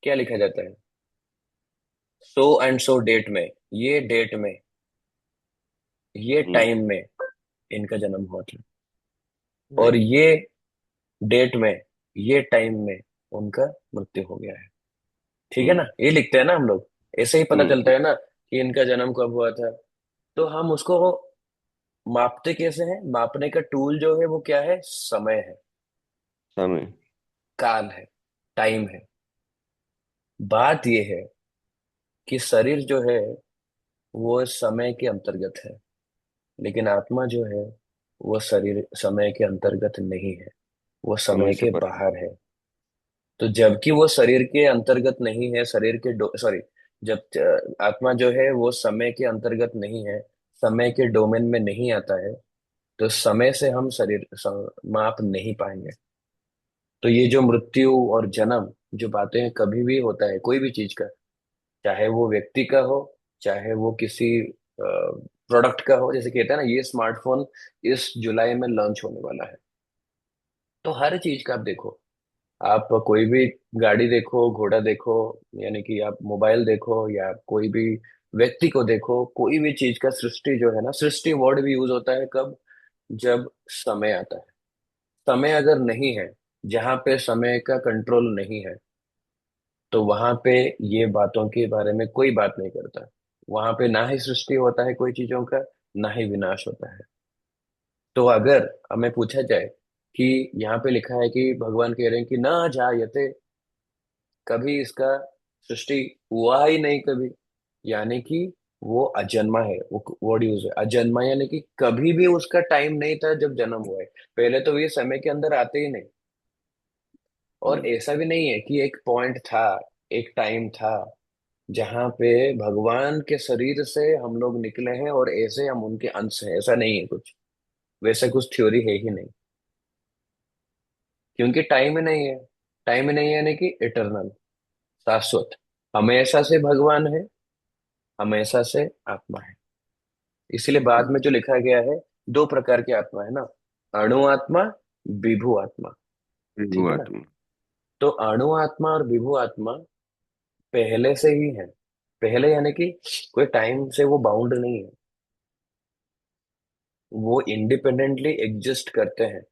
क्या लिखा जाता है? सो एंड सो डेट में, ये डेट में, ये हम्म। टाइम में इनका जन्म हुआ था, और राइट। ये डेट में, ये टाइम में उनका मृत्यु हो गया है। ठीक है हम्म ना, ये लिखते हैं ना हम लोग। ऐसे ही पता चलता हम्म। है ना कि इनका जन्म कब हुआ था। तो हम उसको मापते कैसे हैं? मापने का टूल जो है वो क्या है? समय है, समय। काल है, टाइम है। बात ये है कि शरीर जो है वो समय के अंतर्गत है, लेकिन आत्मा जो है वो शरीर समय के अंतर्गत नहीं है, वो समय समय से के पर। बाहर है। तो जबकि वो शरीर के अंतर्गत नहीं है, शरीर के सॉरी, जब आत्मा जो है वो समय के अंतर्गत नहीं है, समय के डोमेन में नहीं आता है, तो समय से हम माप नहीं पाएंगे। तो ये जो मृत्यु और जन्म जो बातें हैं, कभी भी होता है कोई भी चीज का, चाहे वो व्यक्ति का हो, चाहे वो किसी प्रोडक्ट का हो। जैसे कहते हैं ना, ये स्मार्टफोन इस जुलाई में लॉन्च होने वाला है। तो हर चीज का आप देखो, आप कोई भी गाड़ी देखो, घोड़ा देखो, यानी कि आप मोबाइल देखो, या आप कोई भी व्यक्ति को देखो, कोई भी चीज का सृष्टि जो है ना, सृष्टि वर्ड भी यूज होता है कब? जब समय आता है। समय अगर नहीं है, जहां पे समय का कंट्रोल नहीं है, तो वहां पे ये बातों के बारे में कोई बात नहीं करता। वहां पे ना ही सृष्टि होता है कोई चीजों का, ना ही विनाश होता है। तो अगर हमें पूछा जाए कि यहाँ पे लिखा है कि भगवान कह रहे हैं कि ना जायते, कभी इसका सृष्टि हुआ ही नहीं कभी, यानी कि वो अजन्मा है। वो वर्ड यूज है अजन्मा, यानी कि कभी भी उसका टाइम नहीं था जब जन्म हुआ है। पहले तो ये समय के अंदर आते ही नहीं। और हम्म। ऐसा भी नहीं है कि एक पॉइंट था, एक टाइम था जहां पे भगवान के शरीर से हम लोग निकले हैं और ऐसे हम उनके अंश हैं, ऐसा नहीं है कुछ। वैसा कुछ थ्योरी है ही नहीं, क्योंकि टाइम ही नहीं है। टाइम ही नहीं है, यानी कि इटरनल, शाश्वत। हमेशा से भगवान है, हमेशा से आत्मा है। इसलिए बाद में जो लिखा गया है, दो प्रकार की आत्मा है ना, अणु आत्मा, विभु आत्मा। ठीक वो है ना? आत्मा। तो अणु आत्मा और विभु आत्मा पहले से ही है। पहले यानी कि कोई टाइम से वो बाउंड नहीं है। वो इंडिपेंडेंटली एग्जिस्ट करते हैं।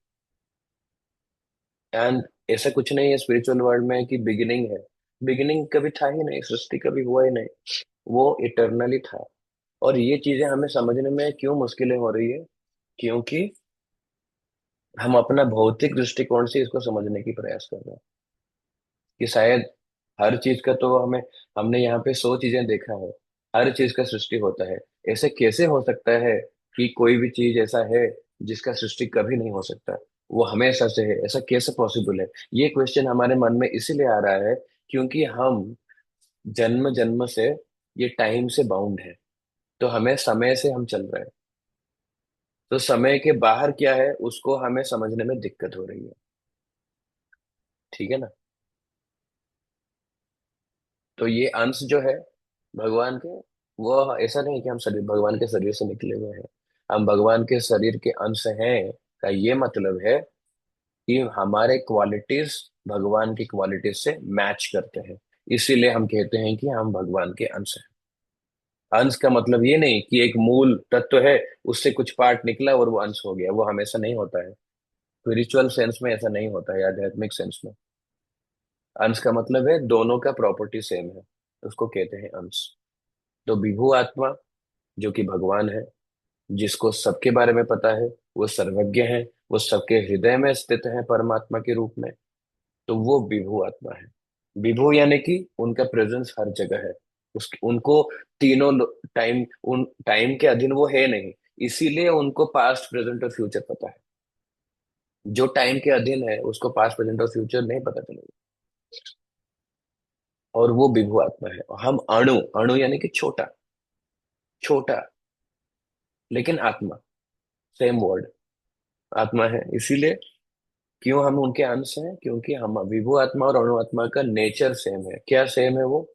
एंड ऐसा कुछ नहीं है स्पिरिचुअल वर्ल्ड में कि बिगिनिंग है। बिगिनिंग कभी था ही नहीं, सृष्टि कभी हुआ ही नहीं, वो इटरनली था। और ये चीजें हमें समझने में क्यों मुश्किलें हो रही है? क्योंकि हम अपना भौतिक दृष्टिकोण से इसको समझने की प्रयास कर रहे हैं कि शायद हर चीज का तो हमने यहाँ पे 100 चीजें देखा है, हर चीज का सृष्टि होता है। ऐसे कैसे हो सकता है कि कोई भी चीज ऐसा है जिसका सृष्टि कभी नहीं हो सकता, वो हमेशा से है? ऐसा कैसे पॉसिबल है? ये क्वेश्चन हमारे मन में इसीलिए आ रहा है क्योंकि हम जन्म जन्म से ये टाइम से बाउंड है। तो हमें समय से हम चल रहे हैं, तो समय के बाहर क्या है उसको हमें समझने में दिक्कत हो रही है। ठीक है ना? तो ये अंश जो है भगवान के, वो ऐसा नहीं कि हम शरीर भगवान के शरीर से निकले हुए हैं। हम भगवान के शरीर के अंश हैं का ये मतलब है कि हमारे क्वालिटीज भगवान की क्वालिटीज से मैच करते हैं। इसीलिए हम कहते हैं कि हम भगवान के अंश हैं। अंश का मतलब ये नहीं कि एक मूल तत्व है, उससे कुछ पार्ट निकला और वो अंश हो गया। वो हमेशा नहीं होता है। स्पिरिचुअल सेंस में ऐसा नहीं होता है, आध्यात्मिक सेंस में। अंश का मतलब है दोनों का प्रॉपर्टी सेम है, उसको कहते हैं अंश। तो विभु आत्मा जो कि भगवान है, जिसको सबके बारे में पता है, वो सर्वज्ञ है, वो सबके हृदय में स्थित है परमात्मा के रूप में, तो वो विभु आत्मा है। विभु यानी कि उनका प्रेजेंस हर जगह है। उनको तीनों टाइम, उन टाइम के अधीन वो है नहीं, इसीलिए उनको पास्ट प्रेजेंट और फ्यूचर पता है। जो टाइम के अधीन है उसको पास्ट प्रेजेंट और फ्यूचर नहीं पता चलेगा। और वो विभु आत्मा है। हम अणु, अणु यानी कि छोटा, छोटा, लेकिन आत्मा, सेम वर्ड, आत्मा है। इसीलिए क्यों हम उनके अंश हैं? क्योंकि हम विभु आत्मा और अणु आत्मा का नेचर सेम है। क्या सेम है वो?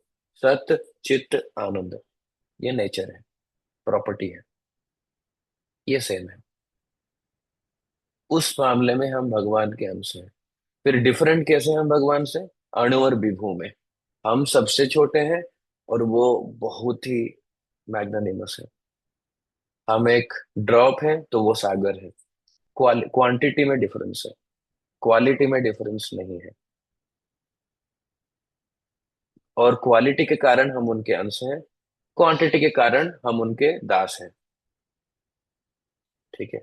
सत, चित्त, आनंद, ये नेचर है, प्रॉपर्टी है, ये सेम है। उस मामले में हम भगवान के अंश हैं। फिर डिफरेंट कैसे हैं हम भगवान से? अणु और विभु में हम सबसे छोटे हैं और वो बहुत ही मैग्नानिमस है। हम एक ड्रॉप है तो वो सागर है। क्वांटिटी में डिफरेंस है, क्वालिटी में डिफरेंस नहीं है। और क्वालिटी के कारण हम उनके अंश हैं, क्वांटिटी के कारण हम उनके दास हैं। ठीक है?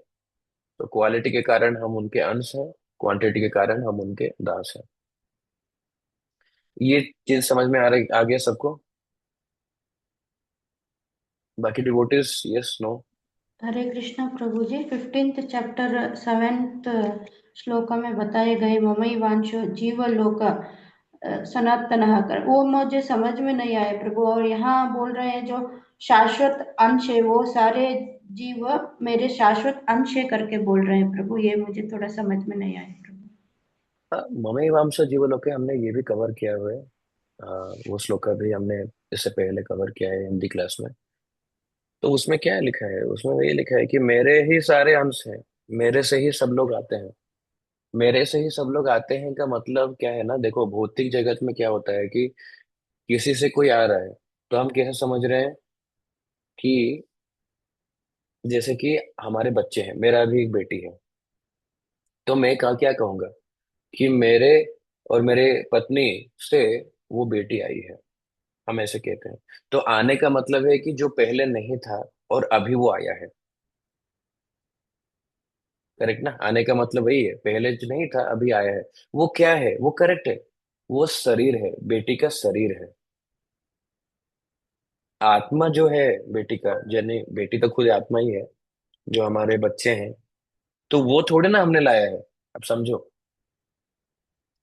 तो क्वालिटी के कारण हम उनके अंश हैं, क्वांटिटी के कारण हम उनके दास हैं। ये चीज समझ में आ गया सबको? बाकी डिवोटीज यस नो? हरे कृष्णा प्रभु जी। 15th चैप्टर 7th श्लोक में बताए गए ममई वांशो जीवलोक सनातन कर, वो मुझे समझ में नहीं आया प्रभु। और यहाँ बोल रहे हैं जो शाश्वत अंश है वो सारे जीव मेरे शाश्वत अंश है करके बोल रहे हैं प्रभु। ये मुझे थोड़ा समझ में नहीं आया प्रभु। ममई वांशो जीवलोके हमने ये भी कवर किया हुआ है। वो श्लोक भी हमने इससे पहले कवर किया है हिंदी क्लास में। तो उसमें क्या लिखा है? उसमें वही लिखा है कि मेरे ही सारे अंश हैं, मेरे से ही सब लोग आते हैं। मेरे से ही सब लोग आते हैं का मतलब क्या है ना, देखो भौतिक जगत में क्या होता है कि किसी से कोई आ रहा है तो हम कैसे समझ रहे हैं कि जैसे कि हमारे बच्चे हैं, मेरा भी एक बेटी है, तो मैं क्या कहूंगा कि मेरे और मेरे पत्नी से वो बेटी आई है, हम ऐसे कहते हैं। तो आने का मतलब है कि जो पहले नहीं था और अभी वो आया है। करेक्ट ना? आने का मतलब वही है, पहले जो नहीं था अभी आया है। वो क्या है? वो करेक्ट है, वो शरीर है, बेटी का शरीर है। आत्मा जो है बेटी का, यानी बेटी तो खुद आत्मा ही है, जो हमारे बच्चे हैं, तो वो थोड़े ना हमने लाया है। अब समझो,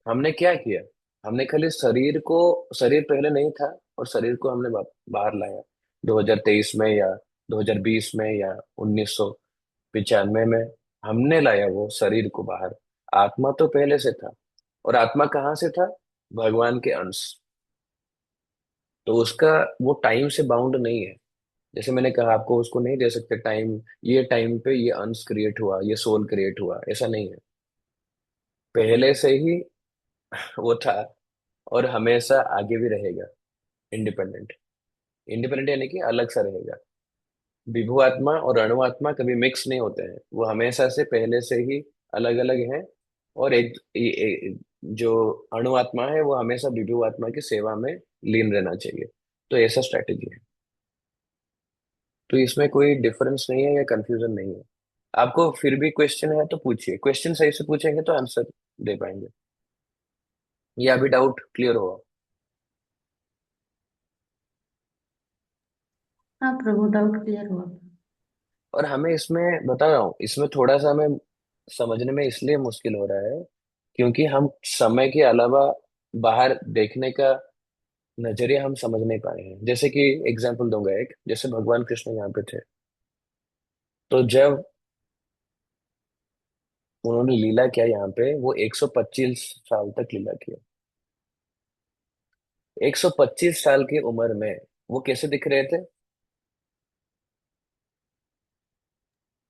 हमने क्या किया? हमने खाली शरीर को, शरीर पहले नहीं था और शरीर को हमने बाहर लाया 2023 में या 2020 में या 1995 में, हमने लाया वो शरीर को बाहर। आत्मा तो पहले से था। और आत्मा कहाँ से था? भगवान के अंश। तो उसका वो टाइम से बाउंड नहीं है। जैसे मैंने कहा आपको, उसको नहीं दे सकते टाइम, ये टाइम पे ये अंश क्रिएट हुआ, ये सोल क्रिएट हुआ, ऐसा नहीं है। पहले से ही वो था और हमेशा आगे भी रहेगा। इंडिपेंडेंट, इंडिपेंडेंट यानी कि अलग सा रहेगा। विभु आत्मा और अणु आत्मा कभी मिक्स नहीं होते हैं, वो हमेशा से पहले से ही अलग अलग हैं। और जो अणु आत्मा है वो हमेशा विभु आत्मा की सेवा में लीन रहना चाहिए। तो ऐसा स्ट्रैटेजी है। तो इसमें कोई डिफरेंस नहीं है या कंफ्यूजन नहीं है। आपको फिर भी क्वेश्चन है तो पूछिए, क्वेश्चन सही से पूछेंगे तो आंसर दे पाएंगे। या अभी डाउट क्लियर हुआ? हाँ प्रभु, डाउट क्लियर हुआ। और हमें इसमें बता रहा हूँ, इसमें थोड़ा सा हमें समझने में इसलिए मुश्किल हो रहा है क्योंकि हम समय के अलावा बाहर देखने का नजरिया हम समझ नहीं पाए हैं। जैसे कि एग्जाम्पल दूंगा एक, जैसे भगवान कृष्ण यहाँ पे थे, तो जब उन्होंने लीला किया यहाँ पे, वो 125 साल तक लीला किया। 125 साल की उम्र में वो कैसे दिख रहे थे?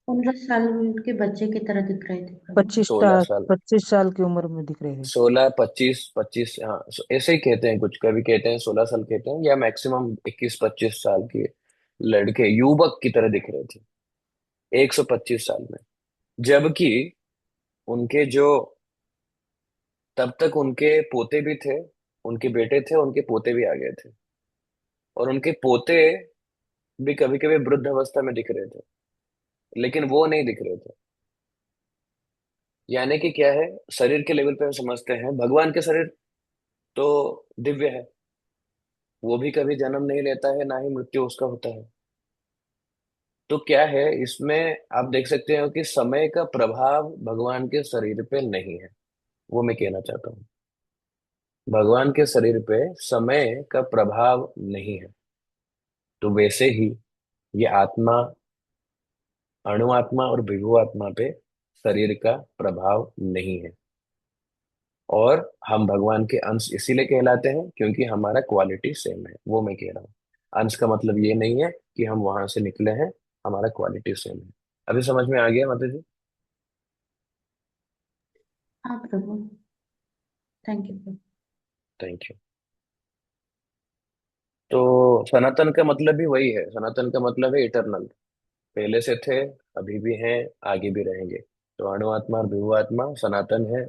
15 साल के बच्चे की तरह दिख रहे थे प्रभु। 16 साल, 25 साल की उम्र में दिख रहे थे। 16, 25, 25, हाँ, ऐसे ही कहते हैं, कुछ कभी कहते हैं 16 साल कहते हैं, या मैक्सिमम 21, 25 साल के लड़के युवक की तरह दिख रहे थे 125 साल में। जबकि उनके जो, तब तक उनके पोते भी थे, उनके बेटे थे, उनके पोते भी आ गए थे, और उनके पोते भी कभी कभी वृद्ध अवस्था में दिख रहे थे, लेकिन वो नहीं दिख रहे थे। यानी कि क्या है, शरीर के लेवल पे हम समझते हैं भगवान के शरीर तो दिव्य है, वो भी कभी जन्म नहीं लेता है, ना ही मृत्यु उसका होता है। तो क्या है इसमें, आप देख सकते हो कि समय का प्रभाव भगवान के शरीर पे नहीं है, वो मैं कहना चाहता हूँ। भगवान के शरीर पे समय का प्रभाव नहीं है। तो वैसे ही ये आत्मा, अणु आत्मा और विभु आत्मा पे शरीर का प्रभाव नहीं है। और हम भगवान के अंश इसीलिए कहलाते हैं क्योंकि हमारा क्वालिटी सेम है, वो मैं कह रहा हूँ। अंश का मतलब ये नहीं है कि हम वहां से निकले हैं, हमारा क्वालिटी सेम है। अभी समझ में आ गया माता जी? हाँ प्रभु, थैंक यू प्रभु। Thank you. तो सनातन का मतलब भी वही है, सनातन का मतलब है इटरनल, पहले से थे, अभी भी हैं, आगे भी रहेंगे। तो अणु आत्मा और विभु आत्मा सनातन है।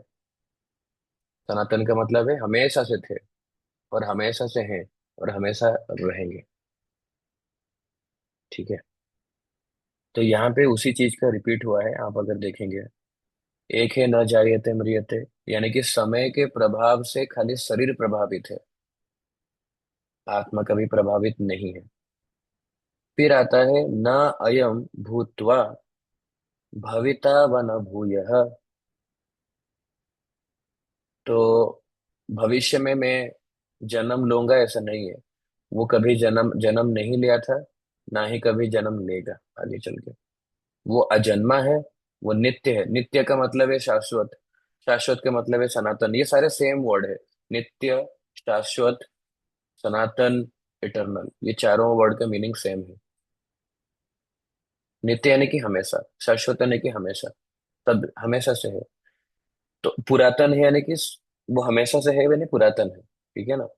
सनातन का मतलब है हमेशा से थे, और हमेशा से हैं, और हमेशा रहेंगे। ठीक है। तो यहाँ पे उसी चीज का रिपीट हुआ है, आप अगर देखेंगे, एक है न जायते म्रियते, यानी कि समय के प्रभाव से खाली शरीर प्रभावित है, आत्मा कभी प्रभावित नहीं है। फिर आता है न अयम भूत्वा भविता व न भूयः। तो भविष्य में मैं जन्म लूंगा ऐसा नहीं है, वो कभी जन्म जन्म नहीं लिया था, ना ही कभी जन्म लेगा आगे चल के। वो अजन्मा है, वो नित्य है। नित्य का मतलब है शाश्वत, शाश्वत का मतलब है सनातन। ये सारे सेम वर्ड है, नित्य, शाश्वत, सनातन, इटरनल, ये चारों वर्ड का मीनिंग सेम है। नित्य यानी कि हमेशा, शाश्वत यानी कि हमेशा, तब हमेशा से है। तो पुरातन है यानी कि वो हमेशा से है, यानी पुरातन है। ठीक है ना?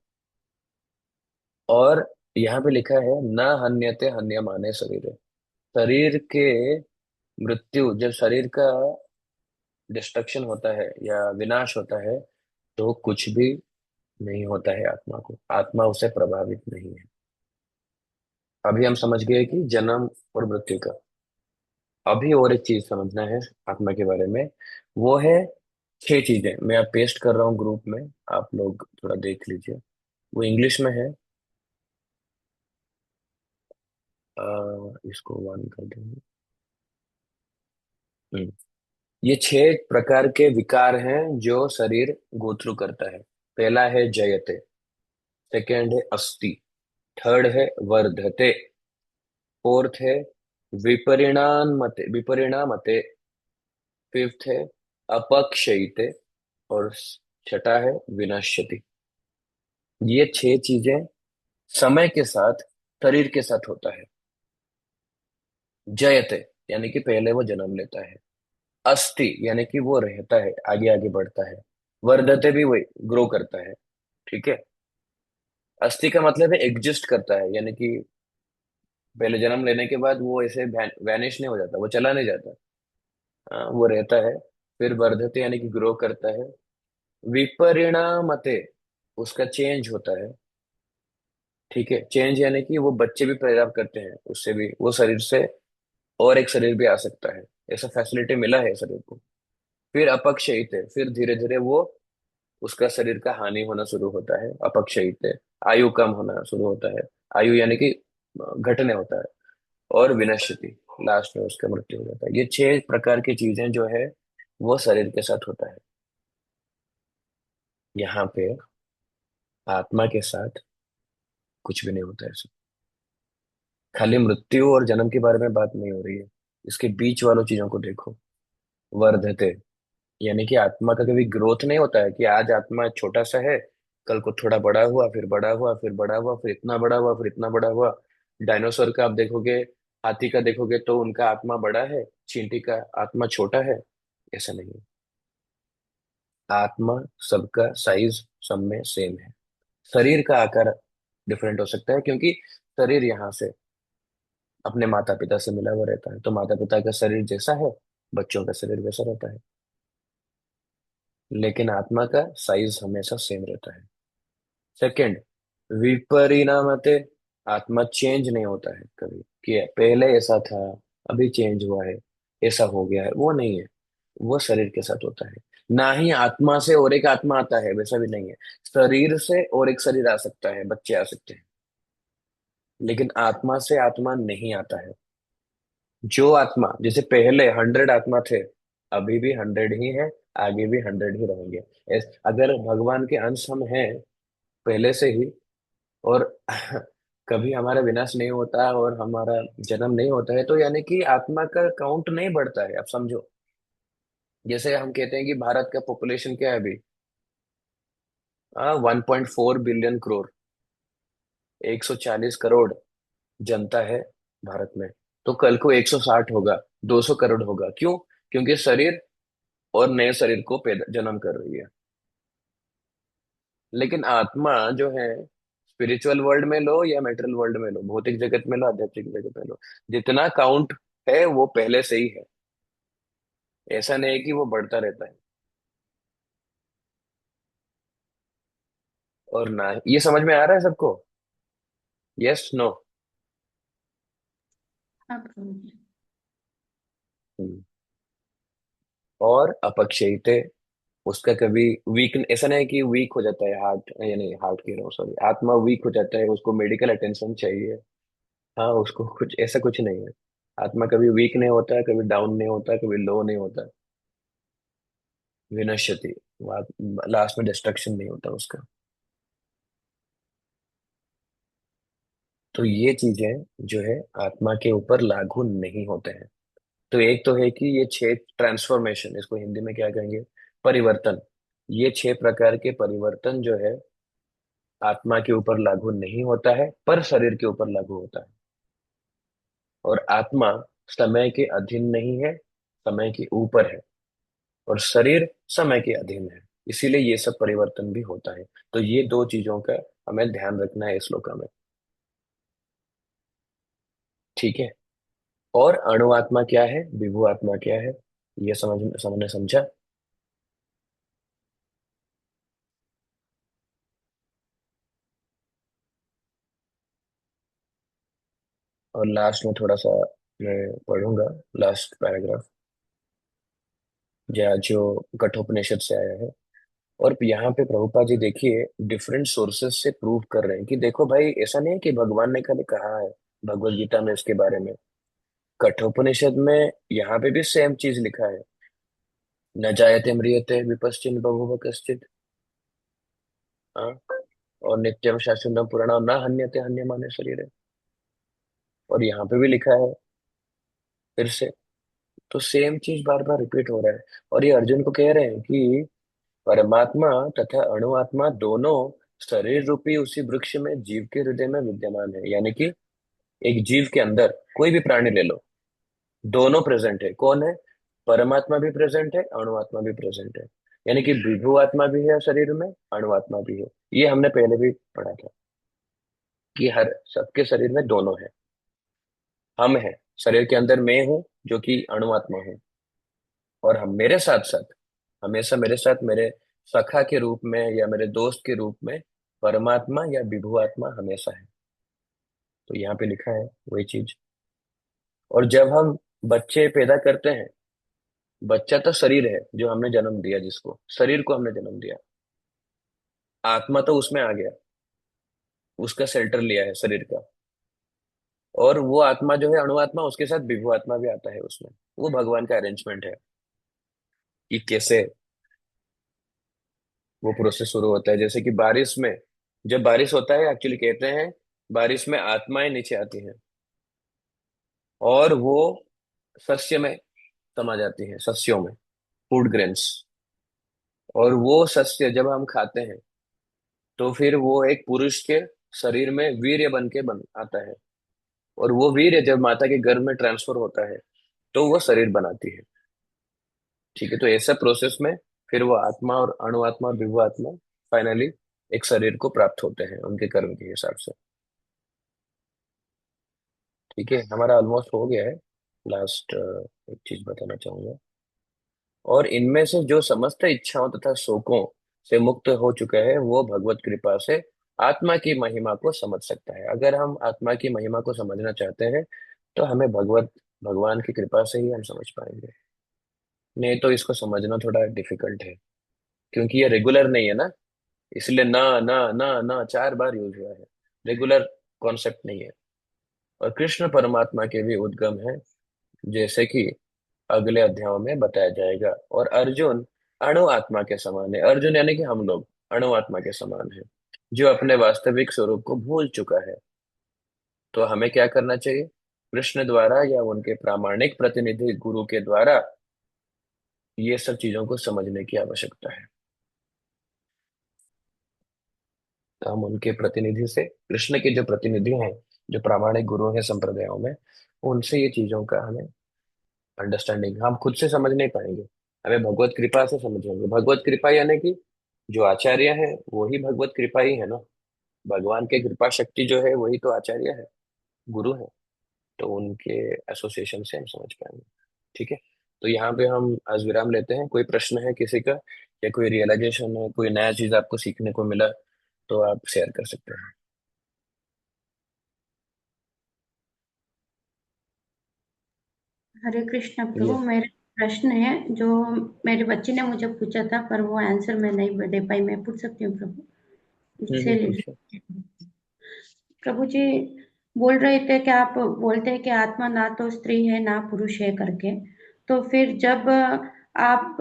और यहाँ पे लिखा है न हन्यते हन्यमाने शरीर, शरीर के मृत्यु, जब शरीर का डिस्ट्रक्शन होता है या विनाश होता है, तो कुछ भी नहीं होता है आत्मा को, आत्मा उसे प्रभावित नहीं है। अभी हम समझ गए कि जन्म और मृत्यु का। अभी और एक चीज समझना है आत्मा के बारे में, वो है 6 चीजें। मैं आप पेस्ट कर रहा हूँ ग्रुप में, आप लोग थोड़ा देख लीजिए, वो इंग्लिश में है। इसको वन कर देंगे। हम्म। ये 6 प्रकार के विकार हैं जो शरीर गो थ्रू करता है। पहला है जयते, सेकंड है अस्ति, थर्ड है वर्धते, फोर्थ है विपरिणामते, फिफ्थ है अपक्षयिते, और छठा है विनश्यति। ये 6 चीजें समय के साथ शरीर के साथ होता है। जयते यानी कि पहले वो जन्म लेता है, अस्थि यानी कि वो रहता है, आगे आगे बढ़ता है, वर्धते भी वही ग्रो करता है। ठीक है? अस्थि का मतलब है एग्जिस्ट करता है, यानी कि पहले जन्म लेने के बाद वो ऐसे वैनिश नहीं हो जाता, वो चला नहीं जाता। हाँ, वो रहता है। फिर वर्धते यानी कि ग्रो करता है। विपरिणामते, उसका चेंज होता है। ठीक है, चेंज यानी कि वो बच्चे भी पैदा करते हैं, उससे भी वो शरीर से और एक शरीर भी आ सकता है। ऐसा फैसिलिटी मिला है शरीर को। फिर अपक्षयित है, फिर धीरे धीरे वो उसका शरीर का हानि होना शुरू होता है, अपक्षयित है। आयु कम होना शुरू होता है, आयु यानी कि घटने होता है। और विनश्यति, लास्ट में उसका मृत्यु हो जाता है। ये 6 प्रकार की चीजें जो है वो शरीर के साथ होता है। यहाँ पे आत्मा के साथ कुछ भी नहीं होता है। खाली मृत्यु और जन्म के बारे में बात नहीं हो रही है, इसके बीच वालों चीजों को देखो। वर्धते यानी कि आत्मा का कभी ग्रोथ नहीं होता है कि आज आत्मा छोटा सा है, कल को थोड़ा बड़ा हुआ, फिर बड़ा हुआ, फिर बड़ा हुआ, फिर इतना बड़ा हुआ, फिर इतना बड़ा हुआ। डायनासोर का आप देखोगे, हाथी का देखोगे तो उनका आत्मा बड़ा है, चींटी का आत्मा छोटा है। ऐसा नहीं है। आत्मा सबका साइज सब में सेम है। शरीर का आकार डिफरेंट हो सकता है, क्योंकि शरीर यहाँ से अपने माता पिता से मिला हुआ रहता है, तो माता पिता का शरीर जैसा है बच्चों का शरीर वैसा रहता है। लेकिन आत्मा का साइज हमेशा सेम रहता है। सेकंड, विपरिणामते, आत्मा चेंज नहीं होता है कभी कि पहले ऐसा था, अभी चेंज हुआ है, ऐसा हो गया है, वो नहीं है। वो शरीर के साथ होता है। ना ही आत्मा से और एक आत्मा आता है, वैसा भी नहीं है। शरीर से और एक शरीर आ सकता है, बच्चे आ सकते हैं, लेकिन आत्मा से आत्मा नहीं आता है। जो आत्मा, जैसे पहले 100 आत्मा थे, अभी भी 100 ही है, आगे भी 100 ही रहेंगे। अगर भगवान के अंश हम हैं पहले से ही, और कभी हमारा विनाश नहीं होता और हमारा जन्म नहीं होता है, तो यानी कि आत्मा का काउंट नहीं बढ़ता है। आप समझो, जैसे हम कहते हैं कि भारत का पॉपुलेशन क्या है अभी, 1.4 बिलियन करोड़, 140 करोड़ जनता है भारत में। तो कल को 160 होगा, 200 करोड़ होगा। क्यों? क्योंकि शरीर और नए शरीर को पैदा जन्म कर रही है। लेकिन आत्मा जो है, स्पिरिचुअल वर्ल्ड में लो या मेटेरियल वर्ल्ड में लो, भौतिक जगत में लो, आध्यात्मिक जगत में लो, जितना काउंट है वो पहले से ही है। ऐसा नहीं है कि वो बढ़ता रहता है। और ना, ये समझ में आ रहा है सबको? Yes, no? हाँ प्रभु। और अपक्षयते, उसका कभी वीक, ऐसा नहीं है कि वीक हो जाता है हार्ट, यानी हार्ट कह रहा हूँ, सॉरी, आत्मा वीक हो जाता है, उसको मेडिकल अटेंशन चाहिए। हाँ, उसको कुछ ऐसा कुछ नहीं है। आत्मा कभी वीक नहीं होता है, कभी डाउन नहीं होता, कभी लो नहीं होता। विनश्यति, लास्ट में डिस्ट्रक्शन नहीं होता उसका। तो ये चीजें जो है आत्मा के ऊपर लागू नहीं होते हैं। तो एक तो है कि ये 6 ट्रांसफॉर्मेशन, इसको हिंदी में क्या कहेंगे, परिवर्तन। ये 6 प्रकार के परिवर्तन जो है आत्मा के ऊपर लागू नहीं होता है, पर शरीर के ऊपर लागू होता है। और आत्मा समय के अधीन नहीं है, समय के ऊपर है। और शरीर समय के अधीन है, इसीलिए ये सब परिवर्तन भी होता है। तो ये दो चीजों का हमें ध्यान रखना है इस श्लोक में। ठीक है। और अणु आत्मा क्या है, विभु आत्मा क्या है, ये समझने समझा। और लास्ट में थोड़ा सा मैं पढ़ूंगा, लास्ट पैराग्राफ जो कठोपनिषद से आया है। और यहाँ पे प्रभुपाद जी देखिए डिफरेंट सोर्सेस से प्रूव कर रहे हैं कि देखो भाई, ऐसा नहीं है कि भगवान ने खाली कहा है भगवत गीता में इसके बारे में। कठोपनिषद में यहाँ पे भी सेम चीज लिखा है। न जायते म्रियते विपश्चिन बभूव कश्चित। हाँ। और नित्यम शाश्वतम पुराण न हन्यते हन्यमाने शरीर। और यहाँ पे भी लिखा है फिर से। तो सेम चीज बार बार रिपीट हो रहा है। और ये अर्जुन को कह रहे हैं कि परमात्मा तथा अणु आत्मा दोनों शरीर रूपी उसी वृक्ष में जीव के हृदय में विद्यमान है। यानी कि एक जीव के अंदर कोई भी प्राणी ले लो, दोनों प्रेजेंट है। कौन है? परमात्मा भी प्रेजेंट है, अणु आत्मा भी प्रेजेंट है। यानी कि विभु आत्मा भी है शरीर में, अणु आत्मा भी है। ये हमने पहले भी पढ़ा था कि हर सबके शरीर में दोनों है। हम हैं, शरीर के अंदर मैं हूँ जो कि अणुआत्मा हूँ, और हम मेरे साथ साथ, हमेशा मेरे साथ मेरे सखा के रूप में या मेरे दोस्त के रूप में परमात्मा या विभु आत्मा हमेशा है। तो यहाँ पे लिखा है वही चीज। और जब हम बच्चे पैदा करते हैं, बच्चा तो शरीर है जो हमने जन्म दिया, जिसको शरीर को हमने जन्म दिया, आत्मा तो उसमें आ गया, उसका शेल्टर लिया है शरीर का। और वो आत्मा जो है अणुआत्मा, उसके साथ विभु आत्मा भी आता है उसमें। वो भगवान का अरेंजमेंट है कि कैसे वो प्रोसेस शुरू होता है। जैसे कि बारिश में, जब बारिश होता है, एक्चुअली कहते हैं बारिश में आत्माएं नीचे आती हैं और वो सस्य में समा जाती हैं, सस्यों में, फूड ग्रेन्स। और वो सस्य जब हम खाते हैं तो फिर वो एक पुरुष के शरीर में वीर्य बन के बन आता है। और वो वीर्य जब माता के गर्भ में ट्रांसफर होता है तो वो शरीर बनाती है। ठीक है, तो ऐसा प्रोसेस में फिर वो आत्मा और अणुआत्मा और विभु आत्मा फाइनली एक शरीर को प्राप्त होते हैं उनके कर्म के हिसाब से। ठीक है, हमारा ऑलमोस्ट हो गया है। लास्ट एक चीज बताना चाहूंगा। और इनमें से जो समस्त इच्छाओं तथा शोकों से मुक्त हो चुका है वो भगवत कृपा से आत्मा की महिमा को समझ सकता है। अगर हम आत्मा की महिमा को समझना चाहते हैं तो हमें भगवान की कृपा से ही हम समझ पाएंगे। नहीं तो इसको समझना थोड़ा डिफिकल्ट है, क्योंकि ये रेगुलर नहीं है ना। इसलिए ना ना ना ना 4 बार यूज हुआ है। रेगुलर कॉन्सेप्ट नहीं है। और कृष्ण परमात्मा के भी उद्गम है, जैसे कि अगले अध्यायों में बताया जाएगा। और अर्जुन अणु आत्मा के समान है। अर्जुन यानी कि हम लोग अणु आत्मा के समान है, जो अपने वास्तविक स्वरूप को भूल चुका है। तो हमें क्या करना चाहिए? कृष्ण द्वारा या उनके प्रामाणिक प्रतिनिधि गुरु के द्वारा ये सब चीजों को समझने की आवश्यकता है। तो हम उनके प्रतिनिधि से, कृष्ण के जो प्रतिनिधि हैं, जो प्रामाणिक गुरु हैं संप्रदायों में, उनसे ये चीजों का हमें अंडरस्टैंडिंग, हम खुद से समझ नहीं पाएंगे। हमें भगवत कृपा से समझेंगे। भगवत कृपा यानी कि जो आचार्य है वही भगवत कृपा ही है ना। भगवान के कृपा शक्ति जो है वही तो आचार्य है, गुरु है। तो उनके एसोसिएशन से हम समझ पाएंगे। ठीक है, तो यहाँ पे हम आज विराम लेते हैं। कोई प्रश्न है किसी का, या कोई रियलाइजेशन है, कोई नया चीज आपको सीखने को मिला, तो आप शेयर कर सकते हैं। हरे कृष्ण प्रभु, ये मेरे प्रश्न है जो मेरे बच्चे ने मुझे पूछा था, पर वो आंसर मैं नहीं दे पाई। मैं पूछ सकती हूँ प्रभु? इससे पूछो। प्रभु जी बोल रहे थे कि आप बोलते हैं कि आत्मा ना तो स्त्री है ना पुरुष है करके। तो फिर जब आप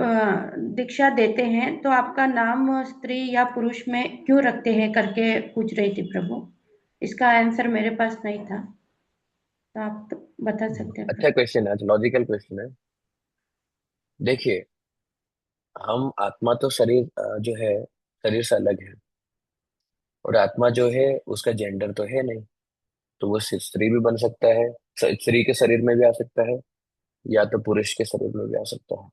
दीक्षा देते हैं तो आपका नाम स्त्री या पुरुष में क्यों रखते हैं करके पूछ रही थी प्रभु। इसका आंसर मेरे पास नहीं था, तो आप तो बता सकते हैं अच्छा प्रभु। क्वेश्चन है, लॉजिकल क्वेश्चन है। देखिए, हम आत्मा तो शरीर जो है, शरीर से अलग है। और आत्मा जो है उसका जेंडर तो है नहीं। तो वो स्त्री भी बन सकता है, स्त्री के शरीर में भी आ सकता है, या तो पुरुष के शरीर में भी आ सकता है।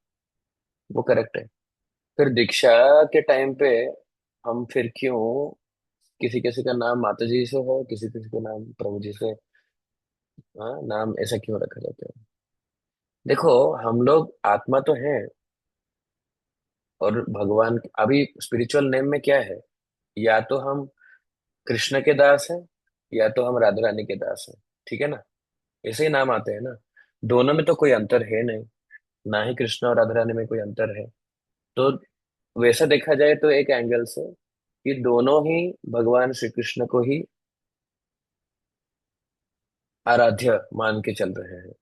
वो करेक्ट है। फिर दीक्षा के टाइम पे हम फिर क्यों किसी किसी का नाम माता जी से है, किसी किसी का नाम प्रभु जी से, हाँ, नाम ऐसा क्यों रखा जाता है? देखो, हम लोग आत्मा तो है, और भगवान अभी स्पिरिचुअल नेम में क्या है, या तो हम कृष्ण के दास हैं, या तो हम राधा रानी के दास हैं। ठीक है ना, ऐसे ही नाम आते हैं ना। दोनों में तो कोई अंतर है नहीं, ना ही कृष्ण और राधा रानी में कोई अंतर है। तो वैसा देखा जाए तो एक एंगल से कि दोनों ही भगवान श्री कृष्ण को ही आराध्य मान के चल रहे हैं।